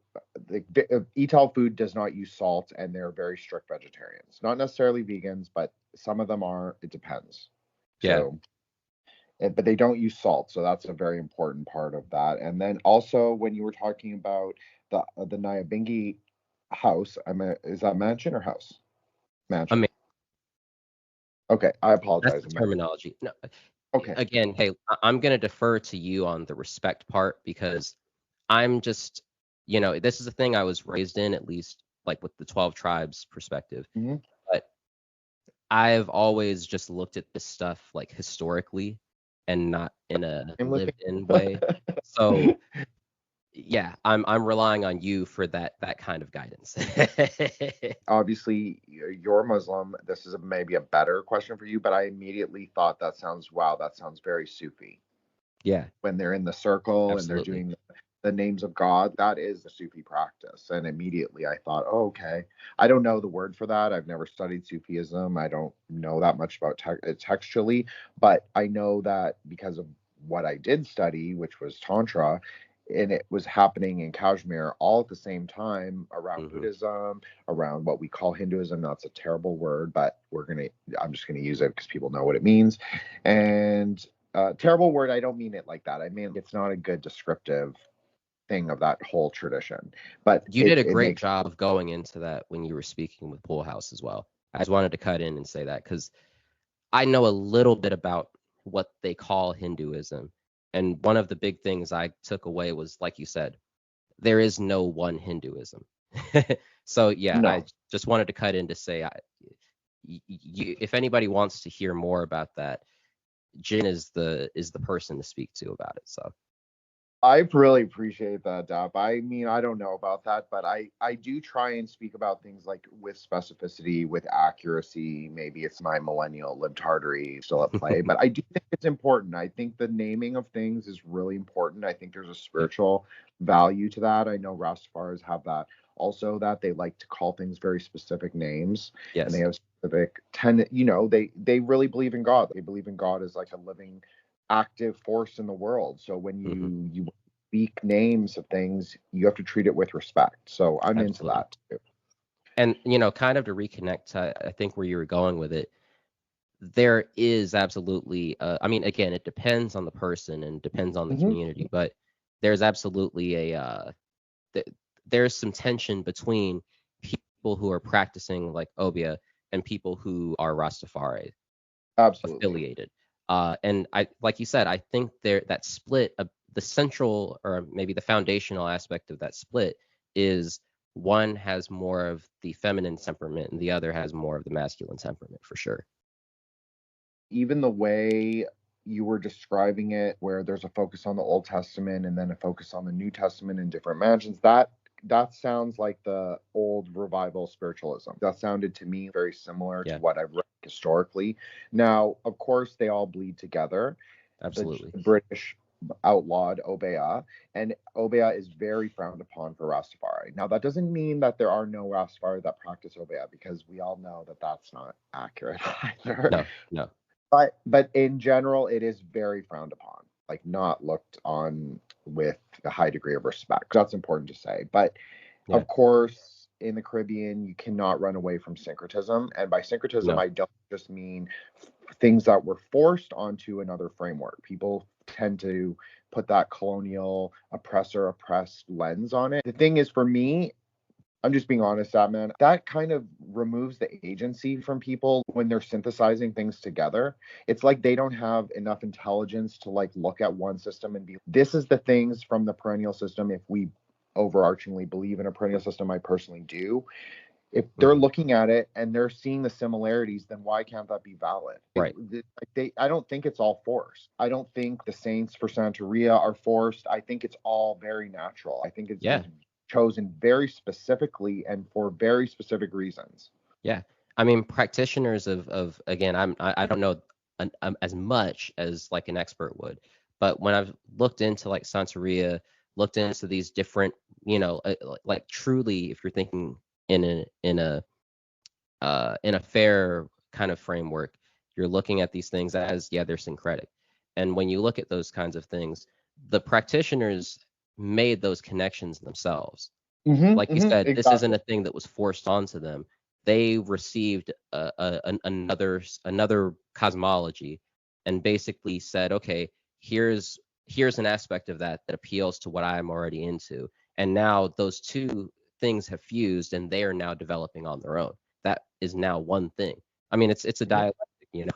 Ital food does not use salt, and they're very strict vegetarians. Not necessarily vegans, but some of them are. It depends. Yeah. So, but they don't use salt, so that's a very important part of that. And then also, when you were talking about the Nyabingi house, is that mansion or house? Mansion. Okay, I apologize. That's the terminology. No. Okay. Again, hey, I'm going to defer to you on the respect part, because I'm just, this is a thing I was raised in, at least like with the 12 tribes perspective. But I've always just looked at this stuff like historically and not in a lived-in way. So yeah, I'm relying on you for that kind of guidance. Obviously, you're Muslim. This is maybe a better question for you, but I immediately thought that sounds very Sufi. Yeah. When they're in the circle. Absolutely. And they're doing the names of God, that is the Sufi practice. And immediately I thought, oh, okay. I don't know the word for that. I've never studied Sufism. I don't know that much about textually, but I know that because of what I did study, which was Tantra, and it was happening in Kashmir all at the same time around Buddhism, around what we call Hinduism. That's a terrible word, but I'm just gonna use it because people know what it means. And terrible word, I don't mean it like that. I mean, it's not a good descriptive thing of that whole tradition. But you did a great job of going into that when you were speaking with Pool House as well. I just wanted to cut in and say that because I know a little bit about what they call Hinduism. And one of the big things I took away was, like you said, there is no one Hinduism. So yeah, no. I just wanted to cut in to say, if anybody wants to hear more about that, Jin is the person to speak to about it. So I really appreciate that, Dap. I mean, I don't know about that, but I do try and speak about things like with specificity, with accuracy. Maybe it's my millennial libtardery still at play, but I do think it's important. I think the naming of things is really important. I think there's a spiritual value to that. I know Rastafaris have that also, that they like to call things very specific names, and they Yes. have specific they really believe in God. They believe in God as like a living active force in the world. So when Hmm. you speak names of things, you have to treat it with respect. So I'm into Absolutely. that too. And kind of to reconnect to, I think, where you were going with it, there is absolutely, I mean, again, it depends on the person and depends on the Hmm. community, but there's absolutely th- there's some tension between people who are practicing like obeah and people who are Rastafari Absolutely. affiliated. And I, like you said, I think that split, the central or maybe the foundational aspect of that split is one has more of the feminine temperament and the other has more of the masculine temperament for sure. Even the way you were describing it, where there's a focus on the Old Testament and then a focus on the New Testament in different mansions, that sounds like the old revival spiritualism. That sounded to me very similar to Yeah, what I've read historically. Now, of course, they all bleed together. The absolutely. British outlawed obeah, and obeah is very frowned upon for Rastafari. Now, that doesn't mean that there are no Rastafari that practice obeah, because we all know that that's not accurate either. No, no. But in general, it is very frowned upon, like not looked on with a high degree of respect. That's important to say. But Yeah, of course, in the Caribbean, you cannot run away from syncretism. And by syncretism, no. I don't just mean things that were forced onto another framework. People tend to put that colonial oppressor oppressed lens on it. The thing is, for me, I'm just being honest, that man, that kind of removes the agency from people when they're synthesizing things together. It's like they don't have enough intelligence to like look at one system and be, this is the things from the perennial system. If we overarchingly believe in a perennial system, I personally do. If they're Hmm. looking at it and they're seeing the similarities, then why can't that be valid? Right. I don't think it's all forced. I don't think the saints for Santeria are forced. I think it's all very natural. I think it's Yeah, just chosen very specifically and for very specific reasons. yeah. I mean, practitioners of again, I don't know as much as like an expert would, but when I've looked into like Santeria, looked into these different, like truly, if you're thinking in a fair kind of framework, you're looking at these things as, yeah, they're syncretic. And when you look at those kinds of things, the practitioners made those connections themselves. Like you said, this isn't Exactly. a thing that was forced onto them. They received another cosmology and basically said, okay, here's an aspect of that that appeals to what I'm already into. And now those two things have fused and they are now developing on their own. That is now one thing. I mean, it's a Mhm. dialectic, You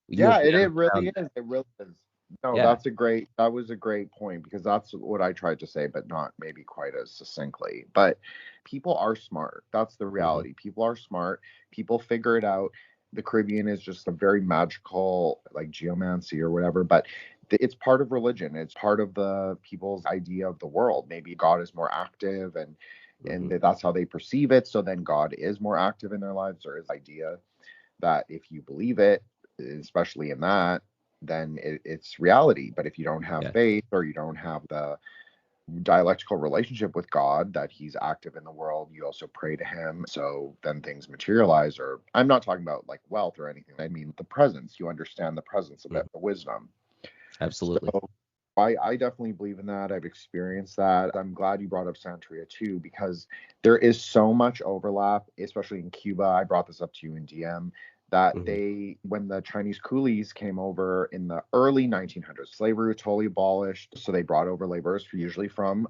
Yeah, and me it around really that. is. It really is. No, Yeah. that was a great point, because that's what I tried to say, but not maybe quite as succinctly. But people are smart. That's the Hmm. reality. People are smart. People figure it out. The Caribbean is just a very magical, like geomancy or whatever, but it's part of religion. It's part of the people's idea of the world. Maybe God is more active, and Hmm. that's how they perceive it. So then God is more active in their lives, or his idea that if you believe it, especially in that, then it's reality. But if you don't have Yeah. faith, or you don't have the dialectical relationship with God, that he's active in the world, you also pray to him. So then things materialize. Or I'm not talking about like wealth or anything. I mean the presence. You understand the presence of it, Mhm. the wisdom. Absolutely. So I definitely believe in that. I've experienced that. I'm glad you brought up Santeria too, because there is so much overlap, especially in Cuba. I brought this up to you in DM, that Hmm. when the Chinese coolies came over in the early 1900s, slavery was totally abolished. So they brought over laborers, usually from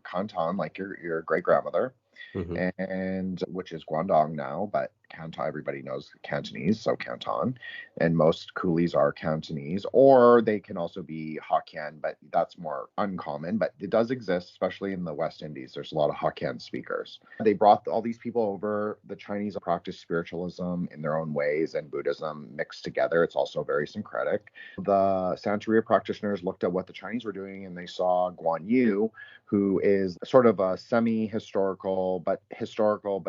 Canton, like your great grandmother, Hmm. and which is Guangdong now. But Canton, everybody knows Cantonese, so Canton, and most coolies are Cantonese, or they can also be Hokkien, but that's more uncommon. But it does exist, especially in the West Indies. There's a lot of Hokkien speakers. They brought all these people over. The Chinese practice spiritualism in their own ways and Buddhism mixed together. It's also very syncretic. The Santeria practitioners looked at what the Chinese were doing, and they saw Guan Yu, who is sort of a semi-historical, but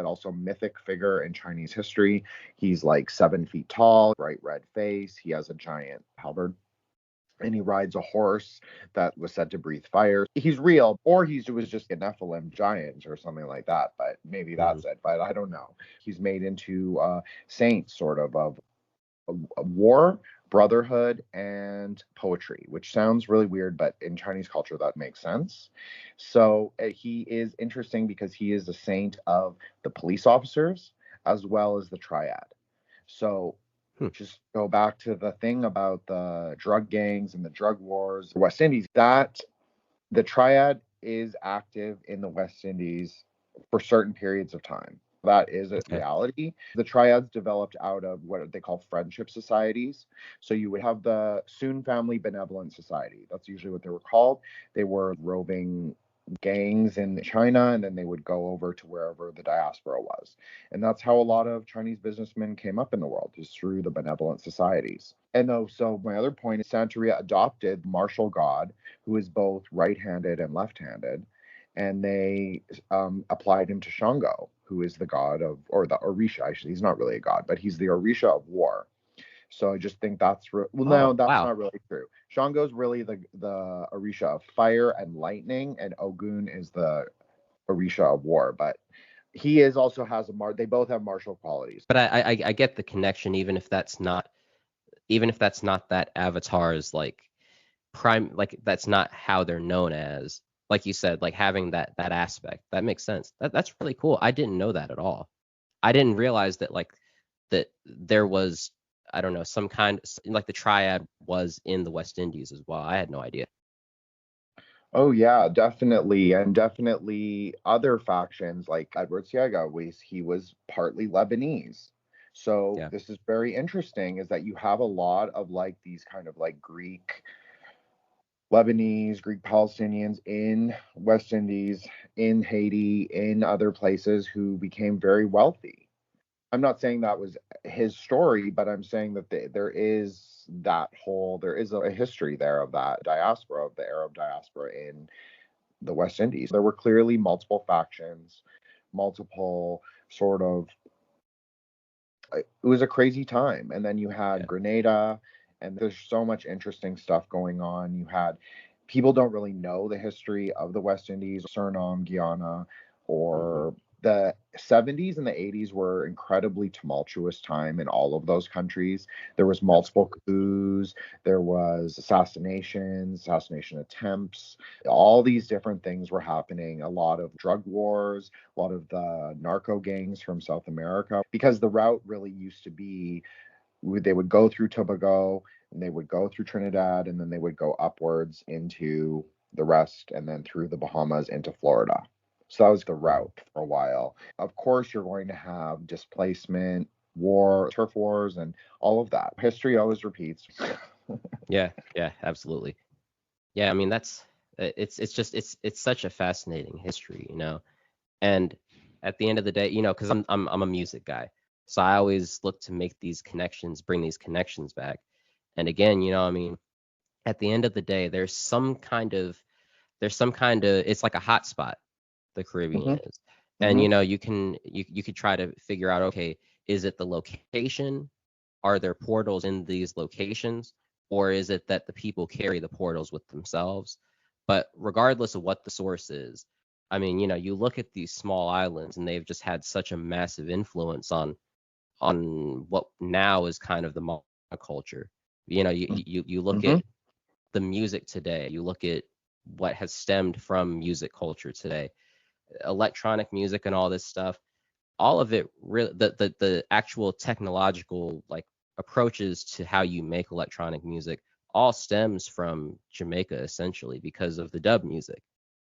also mythic figure in Chinese history. He's like 7 feet tall, bright red face. He has a giant halberd, and he rides a horse that was said to breathe fire. He's real, or he was just a Nephilim giant or something like that, but maybe that's it, but I don't know. He's made into a saint, sort of a war, brotherhood, and poetry, which sounds really weird, but in Chinese culture that makes sense. So he is interesting because he is a saint of the police officers as well as the triad. So just go back to the thing about the drug gangs and the drug wars, West Indies, that the triad is active in the West Indies for certain periods of time. That is a reality. The triads developed out of what they call friendship societies. So you would have the Soon Family Benevolent Society. That's usually what they were called. They were roving gangs in China, and then they would go over to wherever the diaspora was. And that's how a lot of Chinese businessmen came up in the world, is through the benevolent societies. And so my other point is Santeria adopted martial god, who is both right-handed and left-handed, and they applied him to Shango, who is the god of, or the Orisha, actually. He's not really a god, but he's the Orisha of war. So I just think that's not really true. Shango's really the Orisha of fire and lightning, and Ogun is the Orisha of war. But he is also has they both have martial qualities. But I get the connection, even if that's not that avatar's like prime, like that's not how they're known as. Like you said, like having that aspect, that makes sense. That's really cool. I didn't know that at all. I didn't realize that that there was, I don't know, some kind, like the triad was in the West Indies as well. I had no idea. Oh yeah, definitely, and definitely other factions like Edward Seaga he was partly Lebanese. So This is very interesting, is that you have a lot of like these kind of like Greek Palestinians in West Indies, in Haiti, in other places who became very wealthy. I'm not saying that was his story, but I'm saying that there is a history there of that diaspora, of the Arab diaspora in the West Indies. There were clearly multiple factions, multiple sort of, it was a crazy time. And then you had Grenada, and there's so much interesting stuff going on. You had, people don't really know the history of the West Indies, Suriname, Guyana, or the 70s and the 80s were incredibly tumultuous time in all of those countries. There was multiple coups, there was assassination attempts, all these different things were happening, a lot of drug wars, a lot of the narco gangs from South America, because the route really used to be, they would go through Tobago, and they would go through Trinidad, and then they would go upwards into the rest, and then through the Bahamas into Florida. So that was the route for a while. Of course, you're going to have displacement, war, turf wars, and all of that. History always repeats. Yeah, absolutely. Yeah, I mean it's such a fascinating history, you know. And at the end of the day, you know, because I'm a music guy, so I always look to make these connections, bring these connections back. And again, you know, I mean, at the end of the day, there's some kind of, it's like a hot spot, the Caribbean is. And you know, you could try to figure out, okay, is it the location? Are there portals in these locations? Or is it that the people carry the portals with themselves? But regardless of what the source is, I mean, you know, you look at these small islands and they've just had such a massive influence on what now is kind of the monoculture. You know, you look at the music today, you look at what has stemmed from music culture today, electronic music and all this stuff, all of it really, the actual technological like approaches to how you make electronic music all stems from Jamaica, essentially, because of the dub music.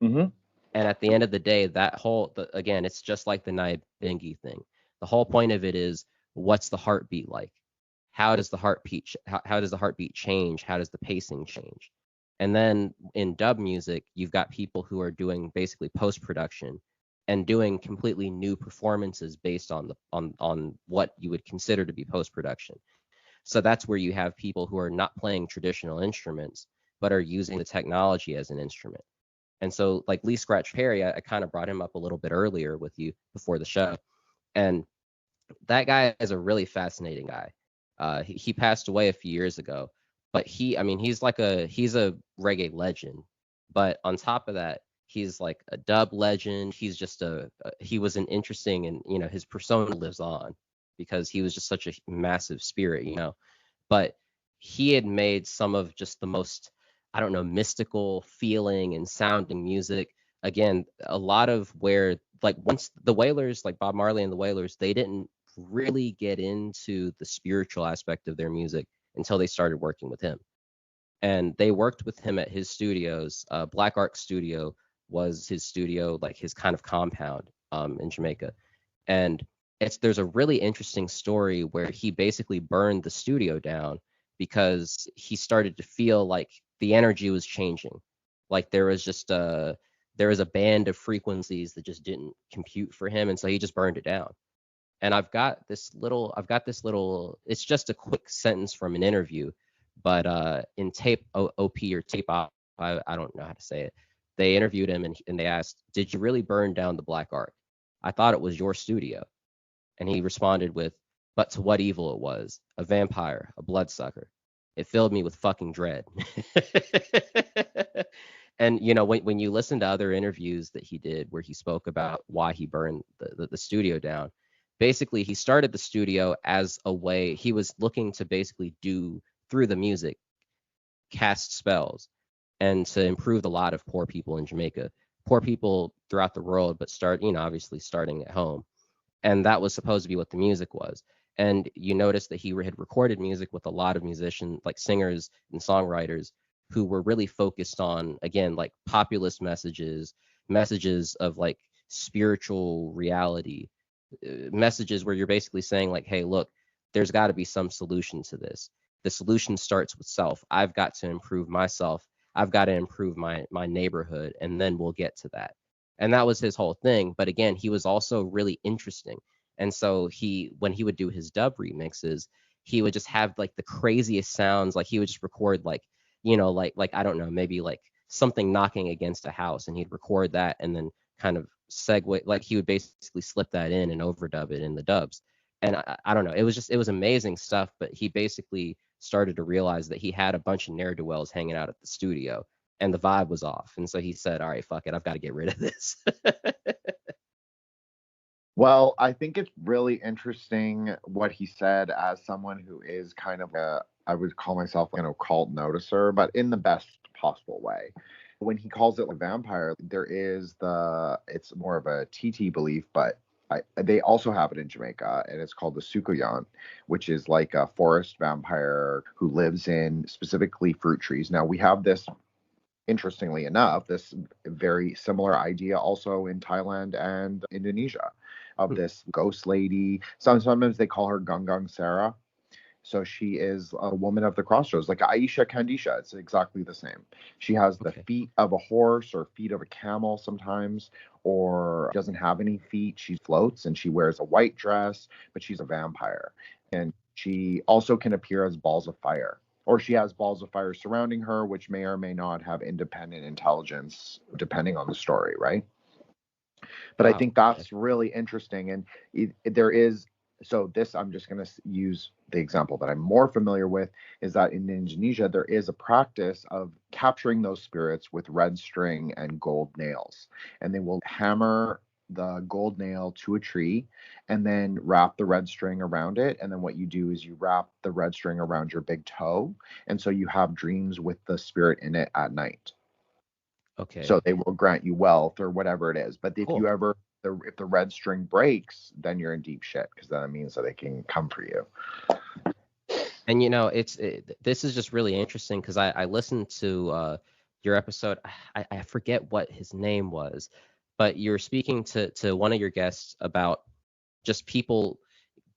And at the end of the day, that whole, again, it's just like the Nyabingi thing. The whole point of it is, what's the heartbeat like? How does the heartbeat how does the heartbeat change? How does the pacing change? And then in dub music, you've got people who are doing basically post production and doing completely new performances based on what you would consider to be post production. So that's where you have people who are not playing traditional instruments, but are using the technology as an instrument. And so, like Lee Scratch Perry, I kind of brought him up a little bit earlier with you before the show. And that guy is a really fascinating guy. He passed away a few years ago, but he's a reggae legend. But on top of that, he's like a dub legend. He's just he was an interesting, and his persona lives on because he was just such a massive spirit, But he had made some of just the most, I don't know, mystical feeling and sounding music. Again, a lot of where, like, once the Wailers, like Bob Marley and the Wailers, they didn't really get into the spiritual aspect of their music until they started working with him. And they worked with him at his studios. Black Ark Studio was his studio, like his kind of compound in Jamaica. And there's a really interesting story where he basically burned the studio down because he started to feel like the energy was changing. Like there was a band of frequencies that just didn't compute for him, and so he just burned it down. And I've got this little, it's just a quick sentence from an interview, but in tape OP or tape op, I don't know how to say it. They interviewed him and they asked, "Did you really burn down the Black Ark? I thought it was your studio." And he responded with, "But to what evil it was, a vampire, a bloodsucker. It filled me with fucking dread." And when you listen to other interviews that he did where he spoke about why he burned the studio down, basically he started the studio as a way he was looking to basically do through the music, cast spells, and to improve the lot of poor people in Jamaica, poor people throughout the world, but obviously starting at home. And that was supposed to be what the music was. And you notice that he had recorded music with a lot of musicians, like singers and songwriters, who were really focused on, again, like populist messages of like spiritual reality, messages where you're basically saying like, hey, look, there's got to be some solution to this. The solution starts with self. I've got to improve myself. I've got to improve my neighborhood, and then we'll get to that. And that was his whole thing. But again, he was also really interesting. And so when he would do his dub remixes, he would just have like the craziest sounds. Like he would just record like I don't know, maybe like something knocking against a house, and he'd record that and then kind of segue, like he would basically slip that in and overdub it in the dubs. And I don't know, it was amazing stuff. But he basically started to realize that he had a bunch of ne'er-do-wells hanging out at the studio, and the vibe was off. And so he said, all right, fuck it, I've got to get rid of this. Well, I think it's really interesting what he said as someone who is kind of I would call myself an occult noticer, but in the best possible way. When he calls it a vampire, it's more of a TT belief, but they also have it in Jamaica, and it's called the Soucuyant, which is like a forest vampire who lives in specifically fruit trees. Now, we have this, interestingly enough, this very similar idea also in Thailand and Indonesia, of this ghost lady. Sometimes they call her Gungung Sarah. So she is a woman of the crossroads, like Aicha Kandicha. It's exactly the same. She has the feet of a horse or feet of a camel sometimes, or doesn't have any feet. She floats and she wears a white dress, but she's a vampire. And she also can appear as balls of fire, or she has balls of fire surrounding her, which may or may not have independent intelligence, depending on the story, right? But I think that's really interesting. And there is, so this, I'm just going to use the example that I'm more familiar with, is that in Indonesia, there is a practice of capturing those spirits with red string and gold nails. And they will hammer the gold nail to a tree and then wrap the red string around it. And then what you do is you wrap the red string around your big toe. And so you have dreams with the spirit in it at night. Okay. So they will grant you wealth or whatever it is. But if you ever, if the red string breaks, then you're in deep shit, because then it means that they can come for you. And this is just really interesting because I listened to your episode. I forget what his name was, but you were speaking to one of your guests about just people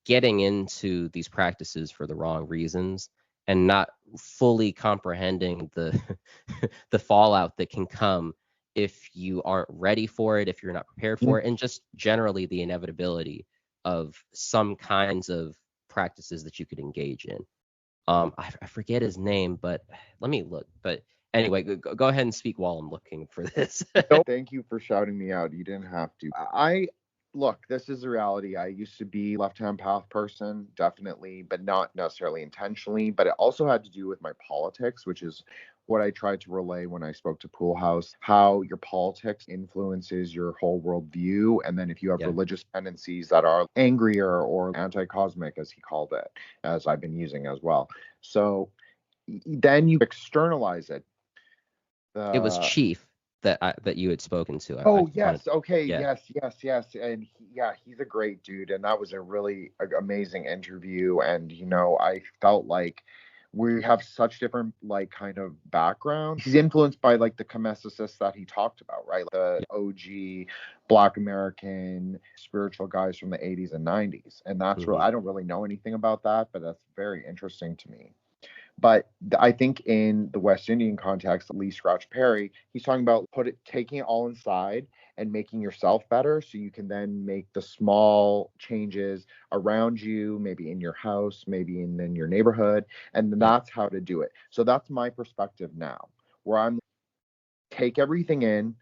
getting into these practices for the wrong reasons and not fully comprehending the the fallout that can come if you aren't ready for it, if you're not prepared for it, and just generally the inevitability of some kinds of practices that you could engage in. I forget his name, but let me look. But anyway, go ahead and speak while I'm looking for this. No, thank you for shouting me out. You didn't have to. I look, this is the reality. I used to be left-hand path person, definitely, but not necessarily intentionally. But it also had to do with my politics, which is what I tried to relay when I spoke to Pool House, how your politics influences your whole worldview. And then if you have religious tendencies that are angrier or anti-cosmic, as he called it, as I've been using as well. So then you externalize it. It was Chief that you had spoken to. Yes. Okay. Yeah. Yes. And he's a great dude. And that was a really amazing interview. And, I felt like we have such different, kind of backgrounds. He's influenced by, the Kemesicists that he talked about, right? The OG Black American spiritual guys from the 80s and 90s. And that's really, I don't really know anything about that, but that's very interesting to me. But I think in the West Indian context, Lee Scratch Perry, he's talking about taking it all inside and making yourself better so you can then make the small changes around you, maybe in your house, maybe in your neighborhood. And that's how to do it. So that's my perspective now, where I'm take everything in.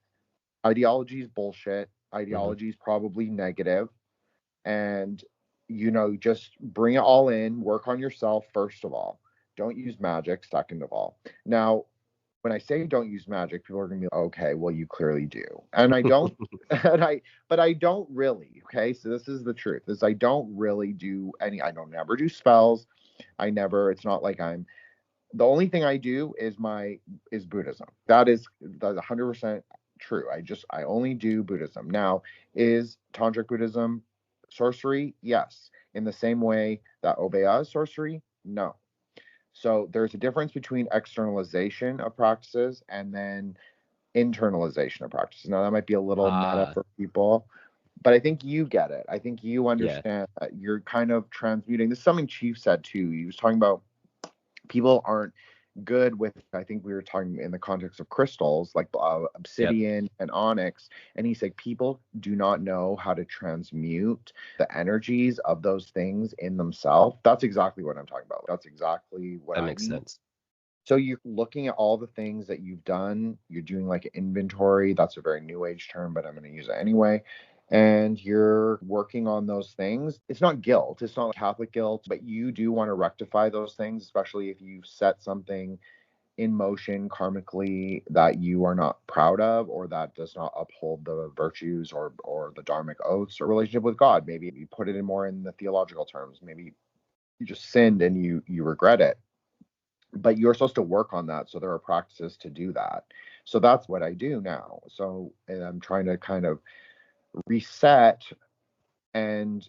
Ideology is bullshit. Ideology is probably negative. And, just bring it all in, work on yourself, first of all. Don't use magic, second of all. Now, when I say don't use magic, people are going to be okay, well, you clearly do. And I don't, but I don't really, okay? So this is the truth, is I don't really do I don't never do spells. It's not like the only thing I do is Buddhism. That's 100% true. I only do Buddhism. Now, is Tantric Buddhism sorcery? Yes. In the same way that obeah is sorcery? No. So there's a difference between externalization of practices and then internalization of practices. Now, that might be a little meta for people, but I think you get it. I think you understand that you're kind of transmuting. This is something Chief said too. He was talking about people aren't good with, I think we were talking in the context of crystals, like obsidian and onyx. And he said people do not know how to transmute the energies of those things in themselves. That's exactly what I'm talking about. That's exactly what that makes sense. So you're looking at all the things that you've done. You're doing like an inventory. That's a very new age term, but I'm going to use it anyway. And you're working on those things. It's not guilt. It's not Catholic guilt, but you do want to rectify those things, especially if you've set something in motion karmically that you are not proud of, or that does not uphold the virtues or the dharmic oaths or relationship with God. Maybe you put it in more in the theological terms. Maybe you just sinned and you regret it. But you're supposed to work on that. So there are practices to do that. So that's what I do now. So I'm trying to kind of reset. And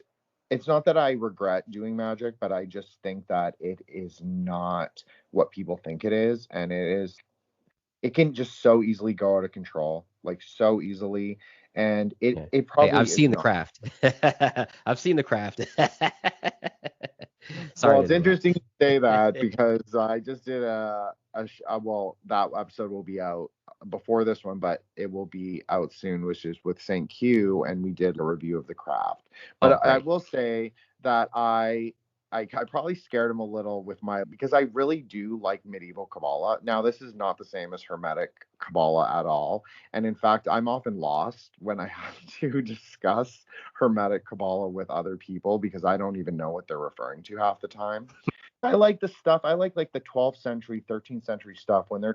it's not that I regret doing magic, but I just think that it is not what people think it is. And it can just so easily go out of control, like so easily. And it probably I've seen the craft. I've seen the craft. Sorry. Well, it's interesting to say that because I just did that episode will be out before this one, but it will be out soon, which is with St. Q, and we did a review of the craft. But I will say that I probably scared him a little with because I really do like medieval Kabbalah. Now, this is not the same as Hermetic Kabbalah at all. And in fact, I'm often lost when I have to discuss Hermetic Kabbalah with other people because I don't even know what they're referring to half the time. I like the stuff. I like the 12th century, 13th century stuff when they're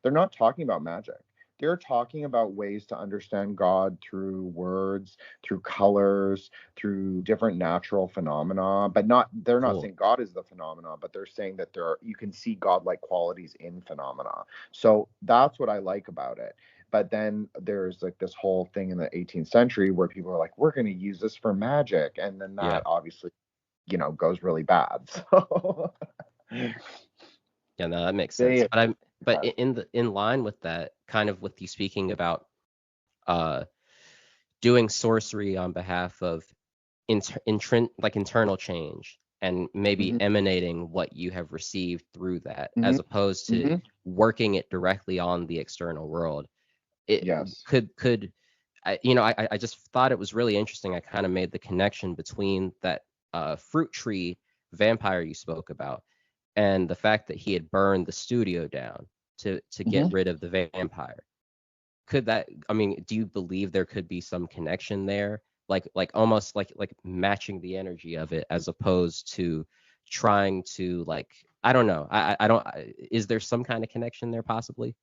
not talking about magic. They're talking about ways to understand God through words, through colors, through different natural phenomena, but they're not saying God is the phenomena, but they're saying that you can see God-like qualities in phenomena. So that's what I like about it. But then there's like this whole thing in the 18th century where people are like, we're going to use this for magic. And then that obviously, goes really bad. So yeah, no, that makes sense. But in line with that, kind of with you speaking about doing sorcery on behalf of like internal change, and maybe Hmm. emanating what you have received through that, Hmm. as opposed to Hmm. working it directly on the external world. It Yes. could I just thought it was really interesting. I kind of made the connection between that fruit tree vampire you spoke about, and the fact that he had burned the studio down to get Hmm. rid of the vampire. Could that, I mean, do you believe there could be some connection there? Like almost like matching the energy of it, as opposed to trying to, like, I don't know. I don't is there some kind of connection there possibly?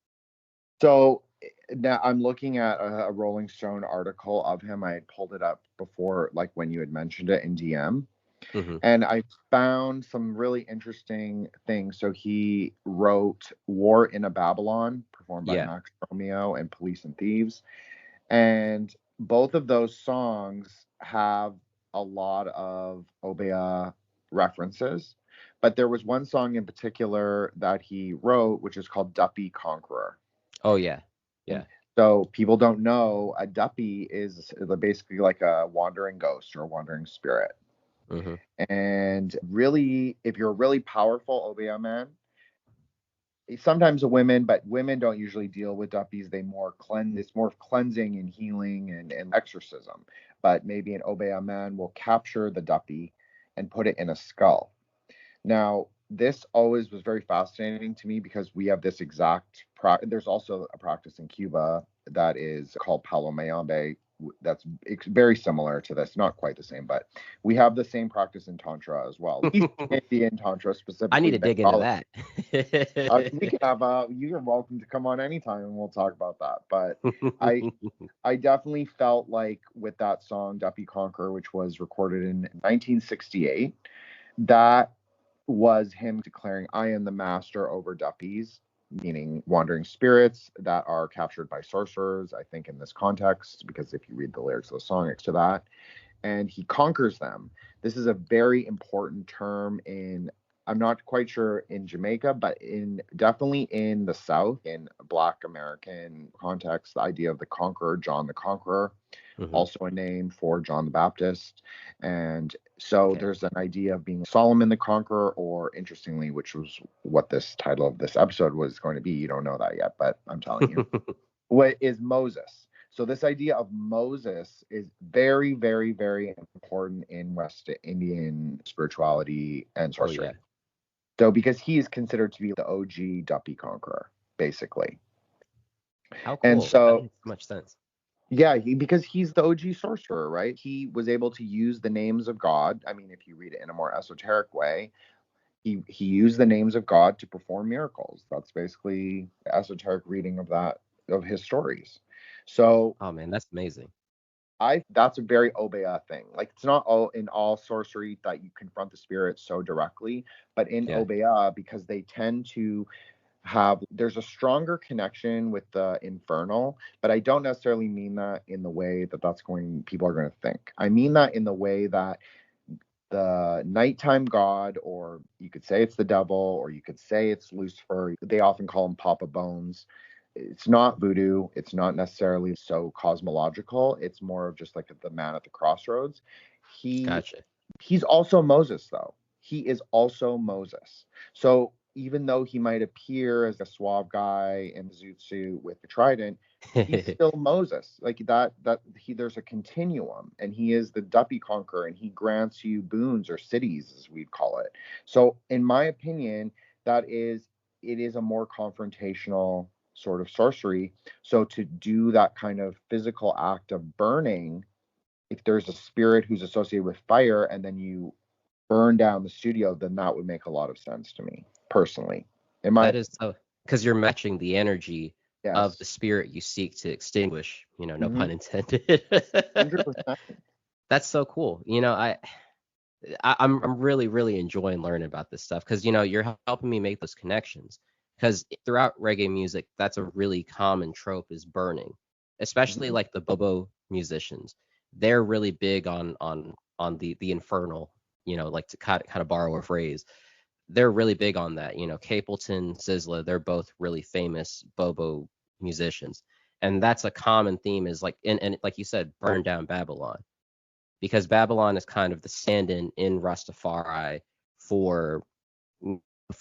So now I'm looking at a Rolling Stone article of him. I had pulled it up before, like when you had mentioned it in DM. Hmm. And I found some really interesting things. So he wrote War in a Babylon, performed by Yeah. Max Romeo, and Police and Thieves. And both of those songs have a lot of obeah references. But there was one song in particular that he wrote, which is called Duppy Conqueror. Oh yeah. And Yeah. so people don't know a duppy is basically like a wandering ghost or a wandering spirit. Hmm. And really, if you're a really powerful obeah man, sometimes the women, but women don't usually deal with duppies. They more cleanse. It's more cleansing and healing and exorcism. But maybe an obeah man will capture the duppy and put it in a skull. Now, this always was very fascinating to me because we have this exact there's also a practice in Cuba that is called Palo Mayombe. That's very similar to this, not quite the same, but we have the same practice in Tantra as well. East Indian Tantra, I need specifically to dig into Bengali. that. We can have you're welcome to come on anytime and we'll talk about that. But I I definitely felt like with that song Duppy Conqueror, which was recorded in 1968, that was him declaring, I am the master over duppies, meaning wandering spirits that are captured by sorcerers, I think, in this context, because if you read the lyrics of the song, it's to that. And he conquers them. This is a very important term in, I'm not quite sure in Jamaica, but in definitely in the South, in Black American context, the idea of the conqueror, John the Conqueror, Hmm. also a name for John the Baptist. And so Okay. there's an idea of being Solomon the Conqueror, or interestingly, which was what this title of this episode was going to be. You don't know that yet, but I'm telling you. What is Moses? So this idea of Moses is very, very, very important in West Indian spirituality and Oh yeah. sorcery. So because he is considered to be the OG Duppy conqueror, basically. How And cool. That so makes so much sense. yeah, because he's the OG sorcerer, right? He was able to use the names of God. I mean, if you read it in a more esoteric way, he used the names of God to perform miracles. That's basically the esoteric reading of that, of his stories. So Oh man, that's amazing. I that's a very obeah thing. Like it's not all in all sorcery that you confront the spirits so directly, but in Yeah. obeah, because they tend to have, there's a stronger connection with the infernal, but I don't necessarily mean that in the way that that's going people are going to think. I mean that in the way that the nighttime god, or you could say it's the devil, or you could say it's Lucifer. They often call him Papa Bones. It's not voodoo. It's not necessarily so cosmological. It's more of just like the man at the crossroads. He Gotcha. he's also Moses, though. He is also Moses. So even though he might appear as a suave guy in the zoot suit with the trident, he's still Moses. Like that he there's a continuum, and he is the Duppy conqueror, and he grants you boons or cities, as we'd call it. So in my opinion, it is a more confrontational sort of sorcery. So to do that kind of physical act of burning, if there's a spirit who's associated with fire and then you burn down the studio, then that would make a lot of sense to me personally. In my That is so, because you're matching the energy of the yes. spirit you seek to extinguish, no Mm-hmm. pun intended. 100%. That's so cool. I'm really, really enjoying learning about this stuff, because you're helping me make those connections. Because throughout reggae music, that's a really common trope, is burning, especially Mm-hmm. like the bobo musicians. They're really big on the infernal, like, to kind of borrow a phrase. They're really big on that. Capleton, Sizzla, they're both really famous bobo musicians, and that's a common theme, is like, and like you said, burn down Babylon. because Babylon is kind of the stand-in in Rastafari for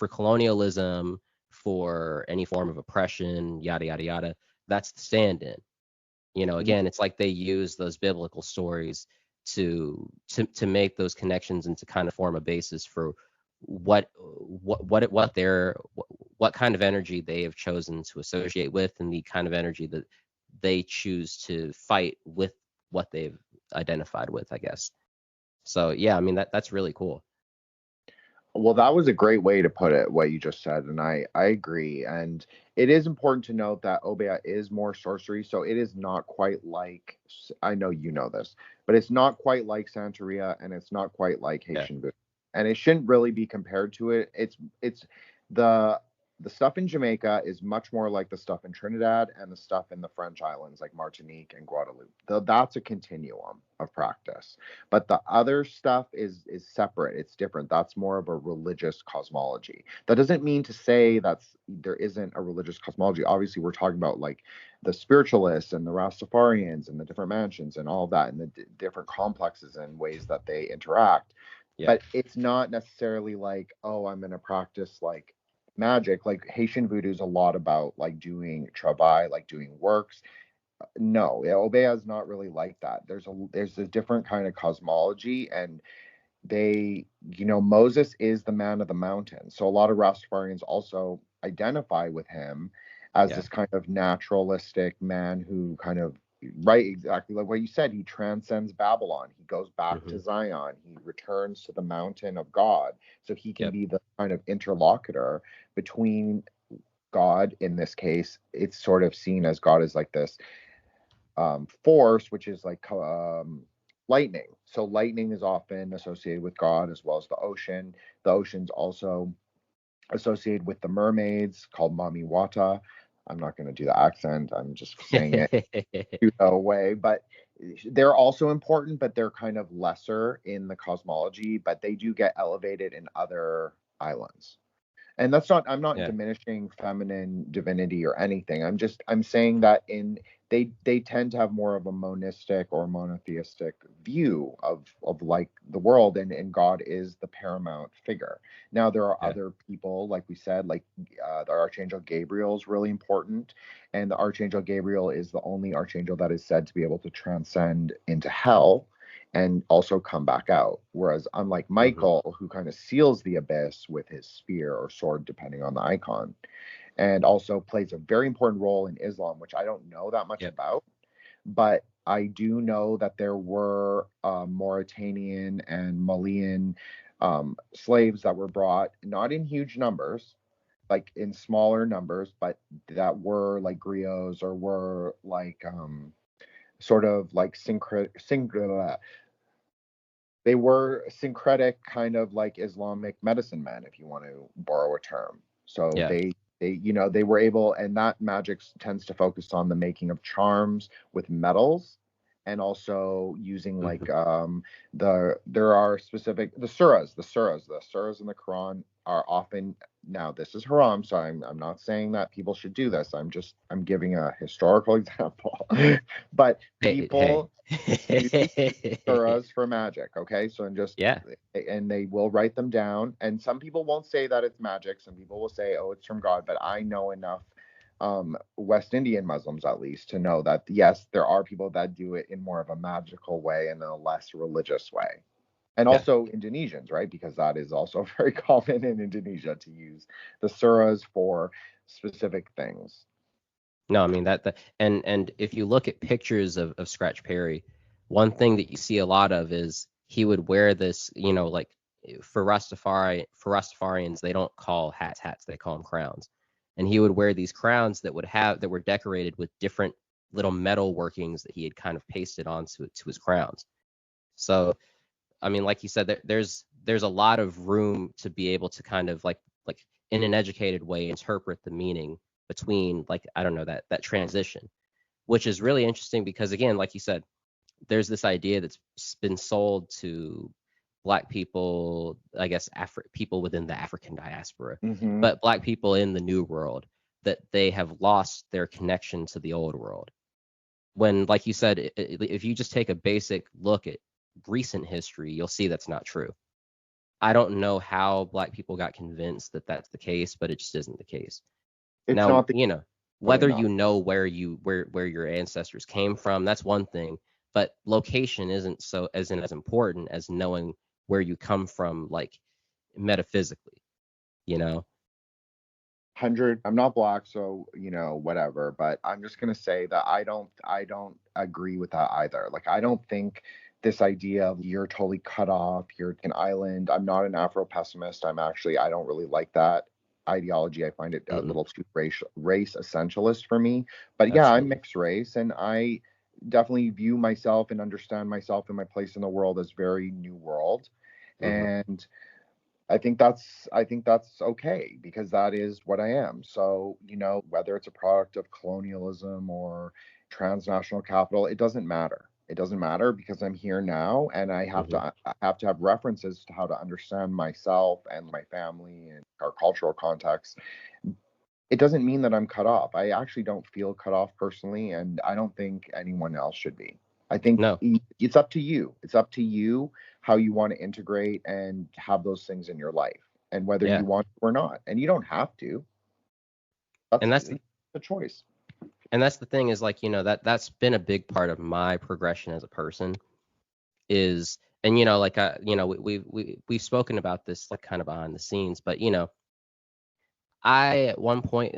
colonialism, for any form of oppression, yada yada yada. That's the stand-in. Again, it's like they use those biblical stories to make those connections and to kind of form a basis for what kind of energy they have chosen to associate with, and the kind of energy that they choose to fight with what they've identified with, I guess. So yeah, I mean that's really cool. Well, that was a great way to put it, what you just said, and I agree. And it is important to note that obeah is more sorcery, so it is not quite like, I know you know this, but it's not quite like Santeria, and it's not quite like Haitian voodoo, and it shouldn't really be compared to it. It's the stuff in Jamaica is much more like the stuff in Trinidad and the stuff in the French islands like Martinique and Guadeloupe. That's a continuum of practice. But the other stuff is separate. It's different. That's more of a religious cosmology. That doesn't mean to say there isn't a religious cosmology. Obviously, we're talking about like the spiritualists and the Rastafarians and the different mansions and all of that, and the different complexes and ways that they interact. Yeah. But it's not necessarily like, oh, I'm going to practice like magic. Like Haitian voodoo is a lot about like doing travail, like doing works. No, obeah is not really like that. There's a different kind of cosmology, and Moses is the man of the mountain. So a lot of Rastafarians also identify with him as this kind of naturalistic man who kind of, right, exactly like what you said, he transcends Babylon. He goes back to Zion. He returns to the mountain of God, so he can be the kind of interlocutor between God. In this case, it's sort of seen as God is like this force, which is like lightning. So lightning is often associated with God, as well as the ocean. The ocean's also associated with the mermaids, called Mami Wata. I'm not going to do the accent. I'm just saying it away. But they're also important, but they're kind of lesser in the cosmology, but they do get elevated in other islands. And I'm not diminishing feminine divinity or anything. I'm saying that they tend to have more of a monistic or monotheistic view of like the world, and God is the paramount figure. Now there are other people, like we said, like the Archangel Gabriel is really important, and the Archangel Gabriel is the only archangel that is said to be able to transcend into hell and also come back out. Whereas unlike Michael, who kind of seals the abyss with his spear or sword, depending on the icon, and also plays a very important role in Islam, which I don't know that much about, but I do know that there were Mauritanian and Malian slaves that were brought, not in huge numbers, like in smaller numbers, but that were like griots or were like sort of like they were syncretic, kind of like Islamic medicine men, if you want to borrow a term. So they were able, and that magic tends to focus on the making of charms with metals, and also using like there are specific the surahs in the Quran are often, now this is haram, so I'm not saying that people should do this. I'm giving a historical example. But people use surahs for magic, okay? So and they will write them down, and some people won't say that it's magic. Some people will say, oh, it's from God. But I know enough West Indian Muslims, at least, to know that yes, there are people that do it in more of a magical way and in a less religious way. And also Indonesians, right? Because that is also very common in Indonesia to use the surahs for specific things. No, I mean that and if you look at pictures of Scratch Perry, one thing that you see a lot of is he would wear this, like for Rastafarians, they don't call hats, they call them crowns. And he would wear these crowns that were decorated with different little metal workings that he had kind of pasted onto his crowns. So, I mean, like you said, there's a lot of room to be able to kind of like in an educated way interpret the meaning between, like, I don't know, that transition, which is really interesting because, again, like you said, there's this idea that's been sold to Black people, I guess people within the African diaspora, but Black people in the New World, that they have lost their connection to the Old World. When, like you said, if you just take a basic look at recent history, you'll see that's not true. I don't know how Black people got convinced that that's the case, but it just isn't the case. It's Now, not the whether not. you know where your ancestors came from, that's one thing, but location isn't as important as knowing where you come from, like metaphysically, you know? 100. I'm not Black, so whatever, but I'm just going to say that I don't agree with that either. Like, I don't think this idea of you're totally cut off, you're an island. I'm not an Afro pessimist. I don't really like that ideology. I find it a Mm-mm, little too race essentialist for me. But yeah, I'm absolutely. mixed race, and I definitely view myself and understand myself and my place in the world as very new world. Hmm. And I think that's okay, because that is what I am. So, whether it's a product of colonialism or transnational capital, it doesn't matter. It doesn't matter, because I'm here now, and Hmm. I have to have references to how to understand myself and my family and our cultural context. It doesn't mean that I'm cut off. I actually don't feel cut off personally, and I don't think anyone else should be. I think No, it's up to you. It's up to you how you want to integrate and have those things in your life, and whether yeah. you want to or not. And you don't have to. And That's that's the the choice. and that's the thing is, like, that's been a big part of my progression as a person is, and like, we've spoken about this, like, kind of behind the scenes, but I, at one point,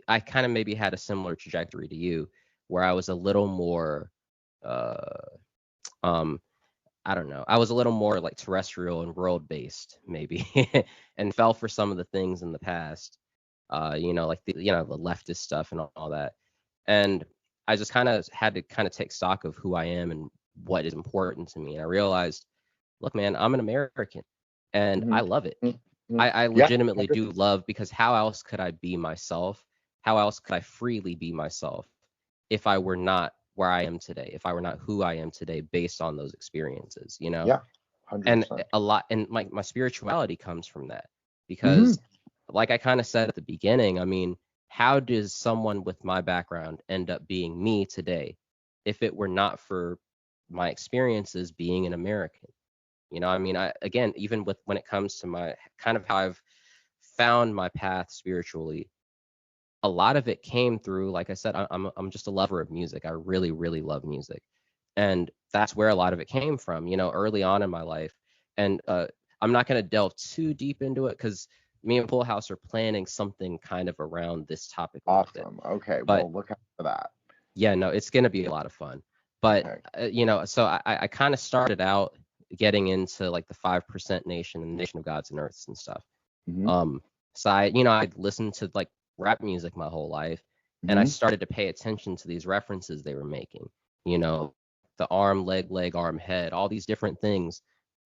I kind of maybe had a similar trajectory to you, where I was a little more, uh, um, I don't know, I was a little more like terrestrial and world based, maybe, and fell for some of the things in the past, like the leftist stuff and all that. And I just kind of had to kind of take stock of who I am and what is important to me. And I realized, look, man, I'm an American and Hmm. I love it. Hmm. I Yeah. legitimately do love, because how else could I be myself? How else could I freely be myself if I were not where I am today, if I were not who I am today based on those experiences, Yeah. And 100%. a lot, and my spirituality comes from that, Hmm. because like I kind of said at the beginning, I mean, how does someone with my background end up being me today if it were not for my experiences being an American? I mean, I again, even with when it comes to my kind of how I've found my path spiritually, a lot of it came through, like I said, I'm just a lover of music. I really, really love music. And that's where a lot of it came from, early on in my life. And I'm not going to delve too deep into it, because me and Full House are planning something kind of around this topic a little bit. Awesome. Okay. But Well, look out for that. yeah, no, it's going to be a lot of fun. But, Okay. so I kind of started out getting into like the 5% Nation and the Nation of Gods and Earths and stuff. Hmm. Um, so I'd listened to like rap music my whole life, and I Hmm. started to pay attention to these references they were making. You know, the arm, leg, arm, head, all these different things,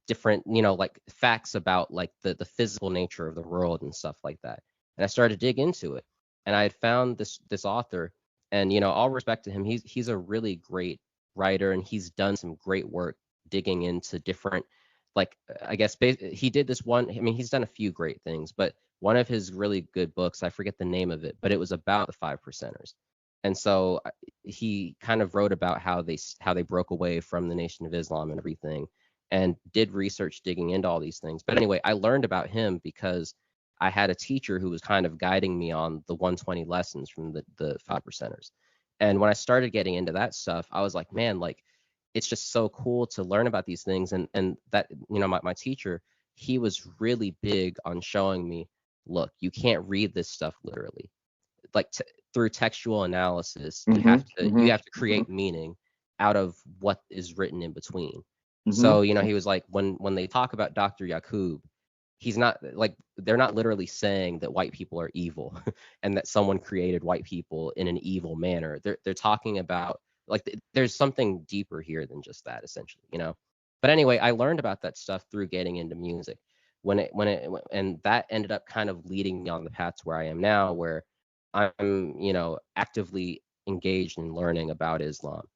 different, like facts about like the physical nature of the world and stuff like that. And I started to dig into it, and I had found this author, and all respect to him, he's a really great writer, and he's done some great work digging into different, like, I guess he did this one. I mean, he's done a few great things, but one of his really good books, I forget the name of it, but it was about the five percenters. And so he kind of wrote about how they broke away from the Nation of Islam and everything, and did research digging into all these things. But anyway, I learned about him because I had a teacher who was kind of guiding me on the 120 lessons from the five percenters. And when I started getting into that stuff, I was like, man, like, it's just so cool to learn about these things. And that, my teacher, he was really big on showing me, look, you can't read this stuff literally. Like, through textual analysis, you Hmm. have to Hmm. you have to create meaning out of what is written in between. Hmm. So, he was like, when they talk about Dr. Yakub, he's not like, they're not literally saying that white people are evil and that someone created white people in an evil manner. They're talking about, like, there's something deeper here than just that, essentially. But anyway, I learned about that stuff through getting into music, and that ended up kind of leading me on the path to where I am now, where I'm, actively engaged in learning about Islam.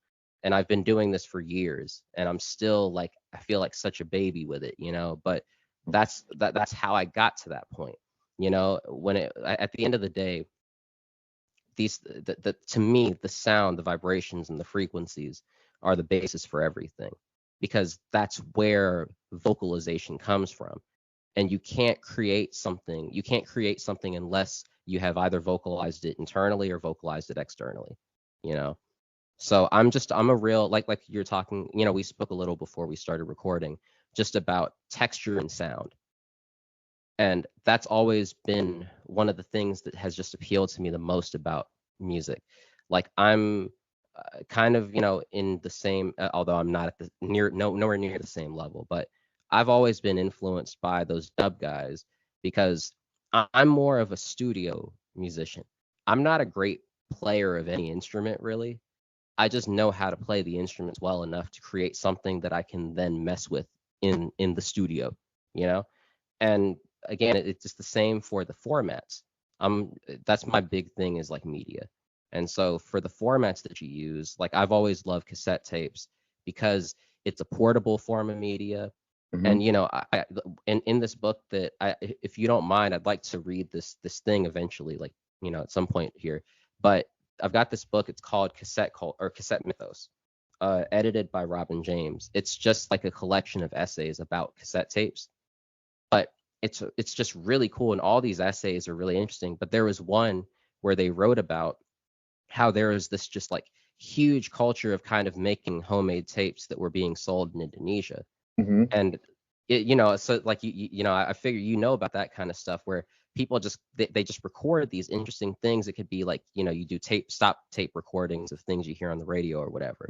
And I've been doing this for years, and I'm still like, I feel like such a baby with it. But that's how I got to that point. When at the end of the day, to me, the sound, the vibrations, and the frequencies are the basis for everything. because that's where vocalization comes from. And you can't create something unless you have either vocalized it internally or vocalized it externally, you know. So I'm a real, like you're talking, you know, we spoke a little before we started recording just about texture and sound. And that's always been one of the things that has just appealed to me the most about music. Like I'm kind of, you know, in the same, although I'm not at the nowhere near the same level, but I've always been influenced by those dub guys because I'm more of a studio musician. I'm not a great player of any instrument really. I just know how to play the instruments well enough to create something that I can then mess with in the studio, you know? And again, it's just the same for the formats. That's my big thing is like media. And so for the formats that you use, like I've always loved cassette tapes because it's a portable form of media. And you know, in this book that if you don't mind, I'd like to read this thing eventually, like, you know, at some point here. But I've got this book. It's called Cassette Mythos, edited by Robin James. It's just like a collection of essays about cassette tapes, but it's just really cool. And all these essays are really interesting. But there was one where they wrote about how there was this just like huge culture of kind of making homemade tapes that were being sold in Indonesia. And it, you know, so like you know, I figure you know about that kind of stuff where people just they just record these interesting things. It could be like, you know, you do stop tape recordings of things you hear on the radio or whatever.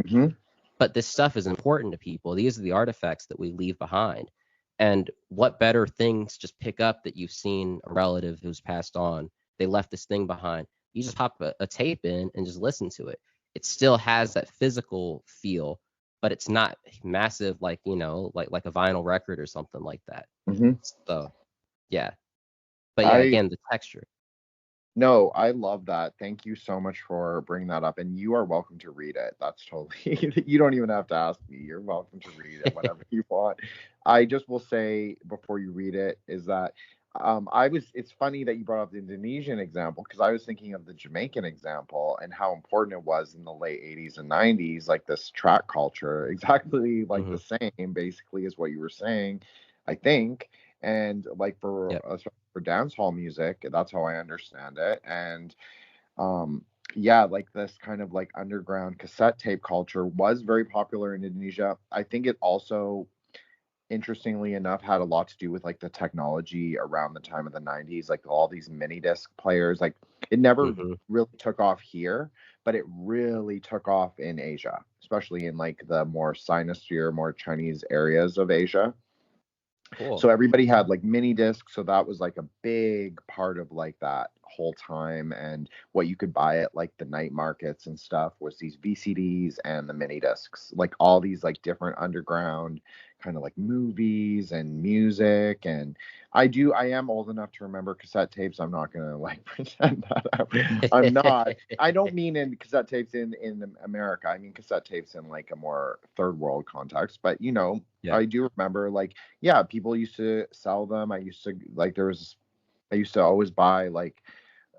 But this stuff is important to people. These are the artifacts that we leave behind. And what better things just pick up that you've seen a relative who's passed on? They left this thing behind. You just pop a tape in and just listen to it. It still has that physical feel, but it's not massive like, you know, like a vinyl record or something like that. So yeah. But yeah, again, the texture. No, I love that. Thank you so much for bringing that up. And you are welcome to read it. That's totally, you don't even have to ask me. You're welcome to read it whenever you want. I just will say before you read it is that it's funny that you brought up the Indonesian example because I was thinking of the Jamaican example and how important it was in the late 80s and 90s, like this track culture, exactly like the same basically as what you were saying, I think. And like for dancehall music, that's how I understand it. And yeah, like this kind of like underground cassette tape culture was very popular in Indonesia. I think it also, interestingly enough, had a lot to do with like the technology around the time of the 90s, like all these mini disc players. Like it never really took off here, but it really took off in Asia, especially in like the more Sinosphere, more Chinese areas of Asia. Cool. So everybody had like mini discs, so that was like a big part of like that whole time. And what you could buy at like the night markets and stuff was these VCDs and the mini discs, like all these like different underground kind of like movies and music. And I am old enough to remember cassette tapes. I'm not gonna like pretend that I'm not. I don't mean in cassette tapes in America. I mean cassette tapes in like a more third world context. But you know, I do remember like, yeah, people used to sell them. I used to always buy like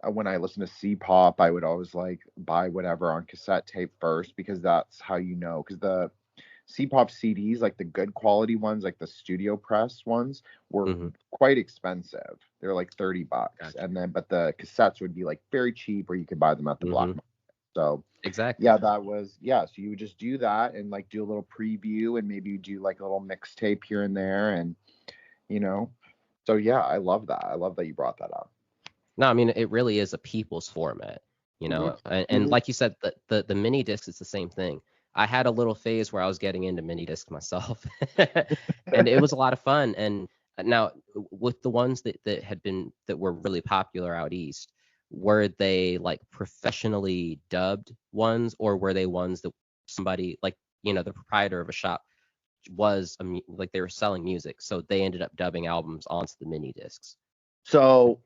when I listened to C-pop, I would always like buy whatever on cassette tape first because that's how you know. Because the C-pop CDs, like the good quality ones, like the studio press ones, were quite expensive. They're like $30, and then but the cassettes would be like very cheap, or you could buy them at the black market. So exactly, yeah, that was So you would just do that and like do a little preview, and maybe you do like a little mixtape here and there, and you know. So yeah, I love that. I love that you brought that up. No, I mean it really is a people's format, you know. And like you said, the mini disc is the same thing. I had a little phase where I was getting into mini disc myself, and it was a lot of fun. And now with the ones that were really popular out east, were they like professionally dubbed ones, or were they ones that somebody like, you know, the proprietor of a shop was like they were selling music, so they ended up dubbing albums onto the mini discs? So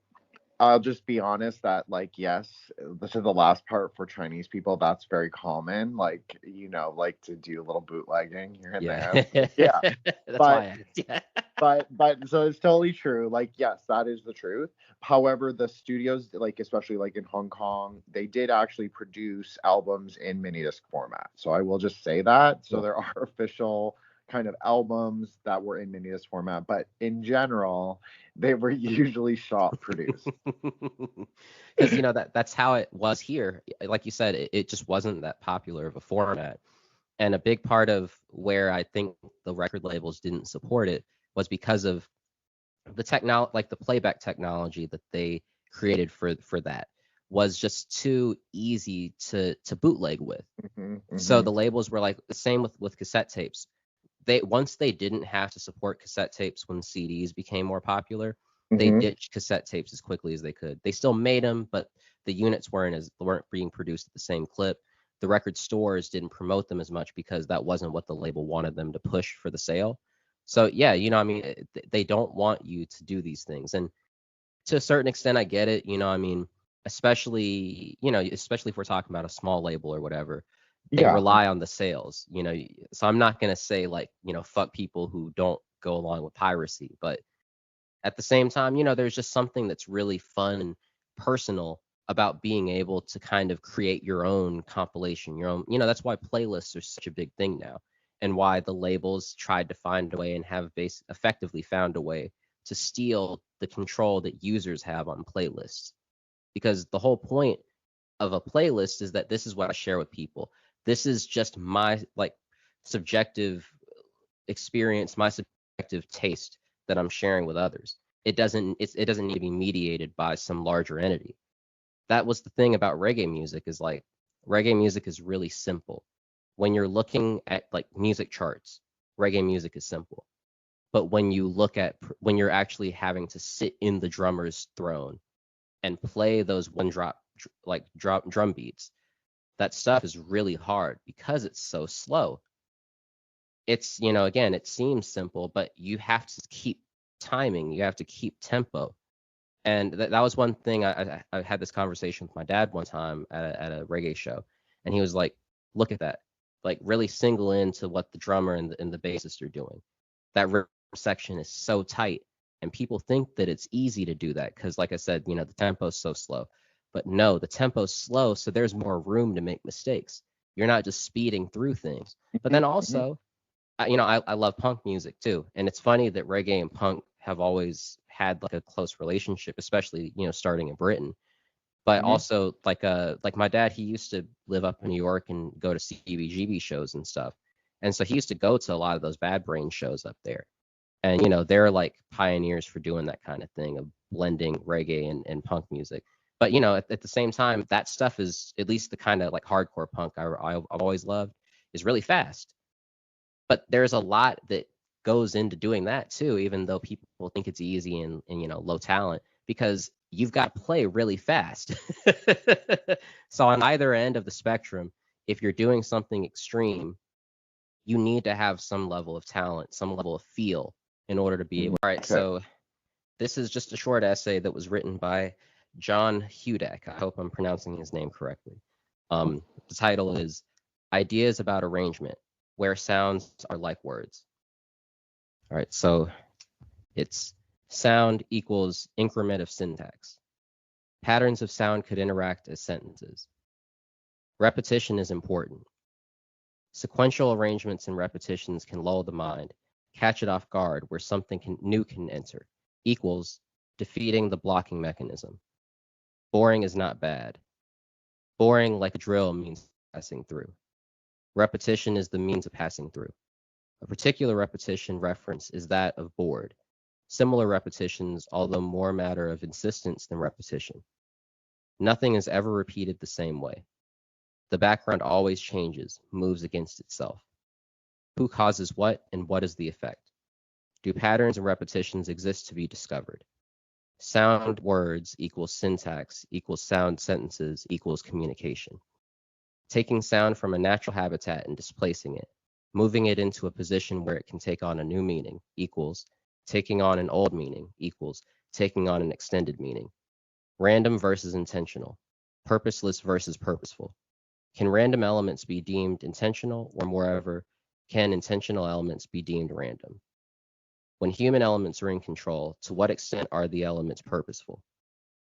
I'll just be honest that, like, yes, this is the last part for Chinese people. That's very common. Like, you know, like to do a little bootlegging here and there. Yeah. That's why but so it's totally true. Like, yes, that is the truth. However, the studios, like, especially like in Hong Kong, they did actually produce albums in mini disc format. So I will just say that. So there are official kind of albums that were in mini disc format, but in general, they were usually shop produced. Because that's how it was here. Like you said, it just wasn't that popular of a format. And a big part of where I think the record labels didn't support it was because of the like the playback technology that they created for that was just too easy to bootleg with. So the labels were like the same with cassette tapes. Once they didn't have to support cassette tapes when CDs became more popular, they ditched cassette tapes as quickly as they could. They still made them, but the units weren't being produced at the same clip. The record stores didn't promote them as much because that wasn't what the label wanted them to push for the sale. So yeah, I mean, they don't want you to do these things, and to a certain extent, I get it. I mean, especially if we're talking about a small label or whatever, they rely on the sales. So I'm not gonna say like fuck people who don't go along with piracy, but at the same time, there's just something that's really fun and personal about being able to kind of create your own compilation, your own. That's why playlists are such a big thing now, and why the labels tried to find a way and have effectively found a way to steal the control that users have on playlists. Because the whole point of a playlist is that this is what I share with people. This is just my like subjective experience, my subjective taste that I'm sharing with others. It doesn't need to be mediated by some larger entity. That was the thing about reggae music, is like reggae music is really simple. When you're looking at like music charts, reggae music is simple. But when you're actually having to sit in the drummer's throne and play those one drop drum beats, that stuff is really hard because it's so slow. It's, again, it seems simple, but you have to keep timing, you have to keep tempo. And that was one thing. I had this conversation with my dad one time at a reggae show, and he was like, look at that, like really single into what the drummer and the bassist are doing. That section is so tight, and people think that it's easy to do that because, like I said, the tempo's so slow. But no, the tempo's slow, so there's more room to make mistakes. You're not just speeding through things. But then also, I love punk music too, and it's funny that reggae and punk have always had like a close relationship, especially starting in Britain. But also like my dad, he used to live up in New York and go to CBGB shows and stuff, and so he used to go to a lot of those Bad Brain shows up there. And they're like pioneers for doing that kind of thing of blending reggae and punk music. But at the same time, that stuff is, at least the kind of like hardcore punk I've always loved, is really fast. But there's a lot that goes into doing that too, even though people think it's easy and low talent, because you've got to play really fast. So on either end of the spectrum, if you're doing something extreme, you need to have some level of talent, some level of feel in order to be able. All right, so this is just a short essay that was written by John Hudak. I hope I'm pronouncing his name correctly. The title is Ideas About Arrangement, Where Sounds Are Like Words. All right, so it's sound equals increment of syntax. Patterns of sound could interact as sentences. Repetition is important. Sequential arrangements and repetitions can lull the mind, catch it off guard where something new can enter, equals defeating the blocking mechanism. Boring is not bad. Boring like a drill means passing through. Repetition is the means of passing through. A particular repetition reference is that of bored. Similar repetitions, although more matter of insistence than repetition. Nothing is ever repeated the same way. The background always changes, moves against itself. Who causes what, and what is the effect? Do patterns and repetitions exist to be discovered? Sound words equals syntax equals sound sentences equals communication. Taking sound from a natural habitat and displacing it, moving it into a position where it can take on a new meaning equals taking on an old meaning equals taking on an extended meaning. Random versus intentional. Purposeless versus purposeful. Can random elements be deemed intentional, or moreover, can intentional elements be deemed random? When human elements are in control, to what extent are the elements purposeful?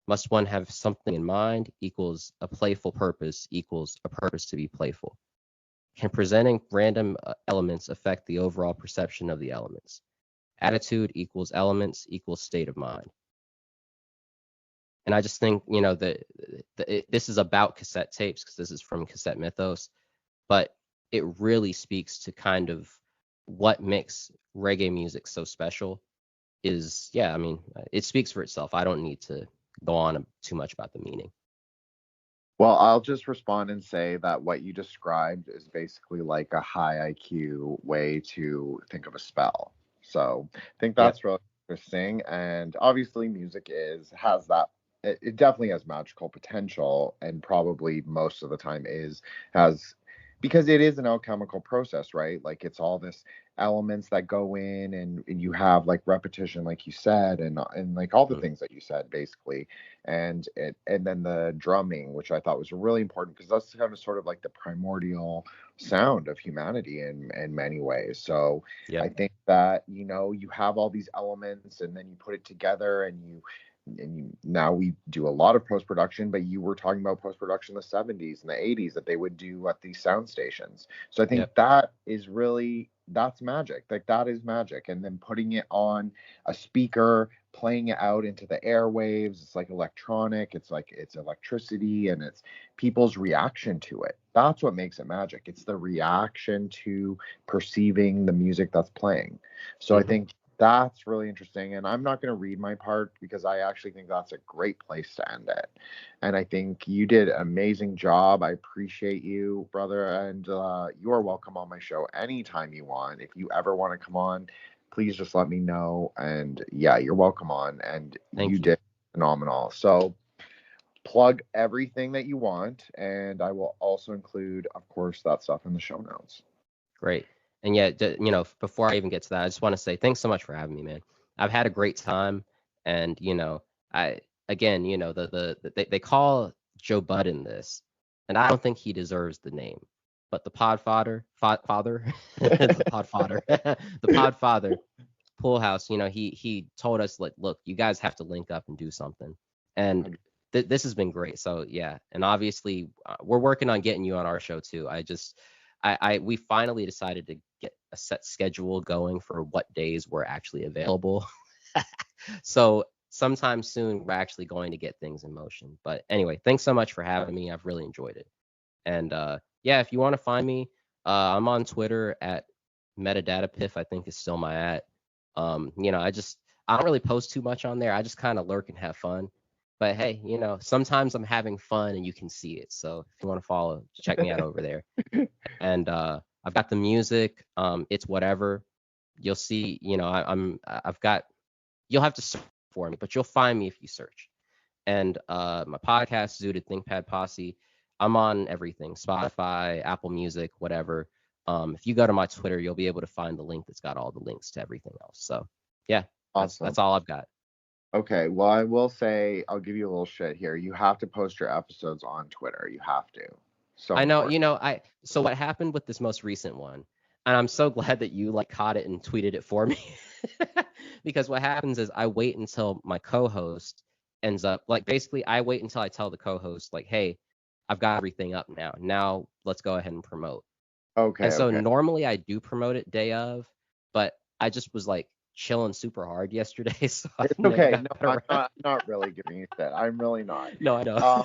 Must one have something in mind equals a playful purpose equals a purpose to be playful? Can presenting random elements affect the overall perception of the elements? Attitude equals elements equals state of mind. And I just think, this is about cassette tapes because this is from Cassette Mythos, but it really speaks to kind of what makes reggae music so special is, it speaks for itself. I don't need to go on too much about the meaning. Well, I'll just respond and say that what you described is basically like a high IQ way to think of a spell. So I think that's really interesting. And obviously music has that, it definitely has magical potential, and probably most of the time has because it is an alchemical process, right? Like it's all this elements that go in, and you have like repetition, like you said, and like all the things that you said basically, and then the drumming, which I thought was really important because that's kind of sort of like the primordial sound of humanity in many ways. So I think that you have all these elements, and then you put it together, and now we do a lot of post-production, but you were talking about post-production in the 70s and the 80s that they would do at these sound stations. So I think that is really, that's magic. Like that is magic. And then putting it on a speaker, playing it out into the airwaves, it's like electronic, it's like it's electricity, and it's people's reaction to it. That's what makes it magic. It's the reaction to perceiving the music that's playing. So I think that's really interesting. And I'm not going to read my part because I actually think that's a great place to end it. And I think you did an amazing job. I appreciate you, brother. And you are welcome on my show anytime you want. If you ever want to come on, please just let me know. And yeah, you're welcome on. And you did phenomenal. So plug everything that you want. And I will also include, of course, that stuff in the show notes. Great. And yeah, before I even get to that, I just want to say thanks so much for having me, man. I've had a great time, and they call Joe Budden this, and I don't think he deserves the name, but the Podfather, the Podfather, Pool House, he told us like, look, you guys have to link up and do something, and this has been great. So yeah, and obviously we're working on getting you on our show too. We finally decided to get a set schedule going for what days we're actually available. So sometime soon, we're actually going to get things in motion. But anyway, thanks so much for having me. I've really enjoyed it. And if you want to find me, I'm on Twitter at MetadataPiff, I think is still my at. I don't really post too much on there. I just kind of lurk and have fun. But hey, sometimes I'm having fun and you can see it. So if you want to follow, check me out over there. And I've got the music. It's whatever. You'll see, you'll have to search for me, but you'll find me if you search. And my podcast, Zooted ThinkPad Posse, I'm on everything, Spotify, Apple Music, whatever. If you go to my Twitter, you'll be able to find the link that's got all the links to everything else. So yeah, awesome. That's all I've got. Okay, well, I will say, I'll give you a little shit here. You have to post your episodes on Twitter. You have to. So I know, important. So what happened with this most recent one, and I'm so glad that you like caught it and tweeted it for me, because what happens is I wait until my co-host ends up, like basically I wait until I tell the co-host like, hey, I've got everything up now. Now let's go ahead and promote. Okay. And so normally I do promote it day of, but I just was like chilling super hard yesterday. So it's okay. No, I'm not really giving you that. I'm really not. No, I know.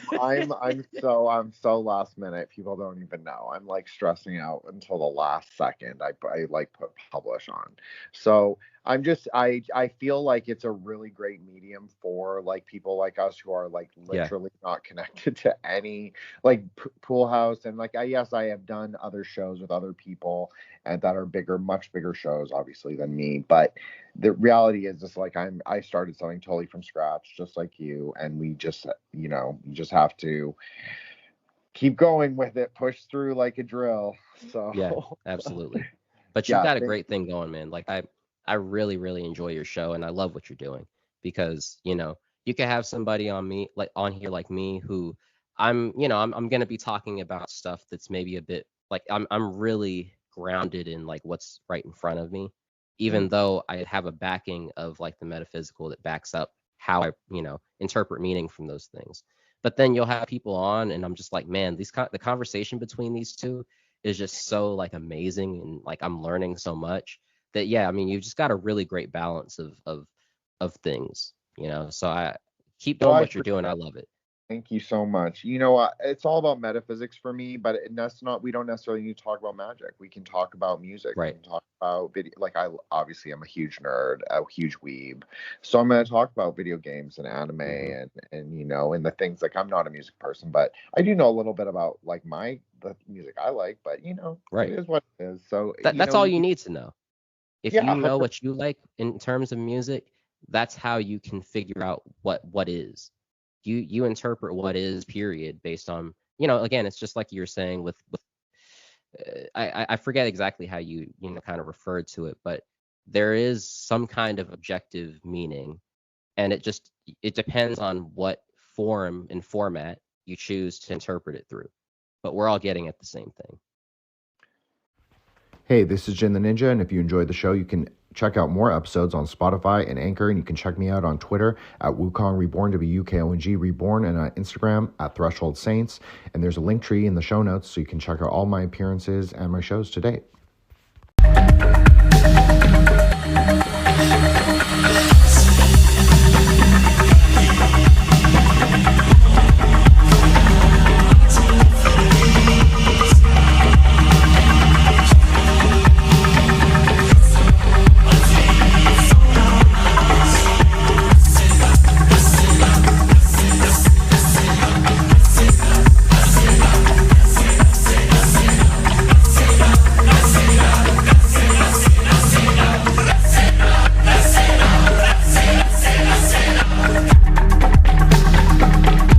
I'm so last minute. People don't even know. I'm like stressing out until the last second. I like put publish on. So I feel like it's a really great medium for like people like us who are like literally not connected to any like Pool House, and like I have done other shows with other people and that are bigger, much bigger shows obviously than me, but the reality is just like I started something totally from scratch just like you, and we just you just have to keep going with it, push through like a drill. So yeah, absolutely. But you've got a great thing going, man. Like I really, really enjoy your show, and I love what you're doing because, you can have somebody on here like me who I'm going to be talking about stuff that's maybe a bit like I'm really grounded in like what's right in front of me, even though I have a backing of like the metaphysical that backs up how I, interpret meaning from those things. But then you'll have people on and I'm just like, man, the conversation between these two is just so like amazing, and like I'm learning so much that, yeah, I mean, you've just got a really great balance of things, you know. So I keep Well, doing I what you're doing. I love it. Thank you so much. It's all about metaphysics for me, but that's not. We don't necessarily need to talk about magic. We can talk about music. We Right. can talk about video. Like I obviously I'm a huge nerd, a huge weeb, so I'm going to talk about video games and anime and the things. Like I'm not a music person, but I do know a little bit about like the music I like. But Right. it is what it is. So That's all you need to know. If yeah, you know what you like in terms of music, that's how you can figure out what is. You interpret what is, period, based on, again, it's just like you were saying with I forget exactly how you kind of referred to it, but there is some kind of objective meaning, and it depends on what form and format you choose to interpret it through. But we're all getting at the same thing. Hey, this is Jin the Ninja, and if you enjoyed the show, you can check out more episodes on Spotify and Anchor, and you can check me out on Twitter at Wukong Reborn, WUKONG Reborn, and on Instagram at Threshold Saints. And there's a link tree in the show notes, so you can check out all my appearances and my shows to date.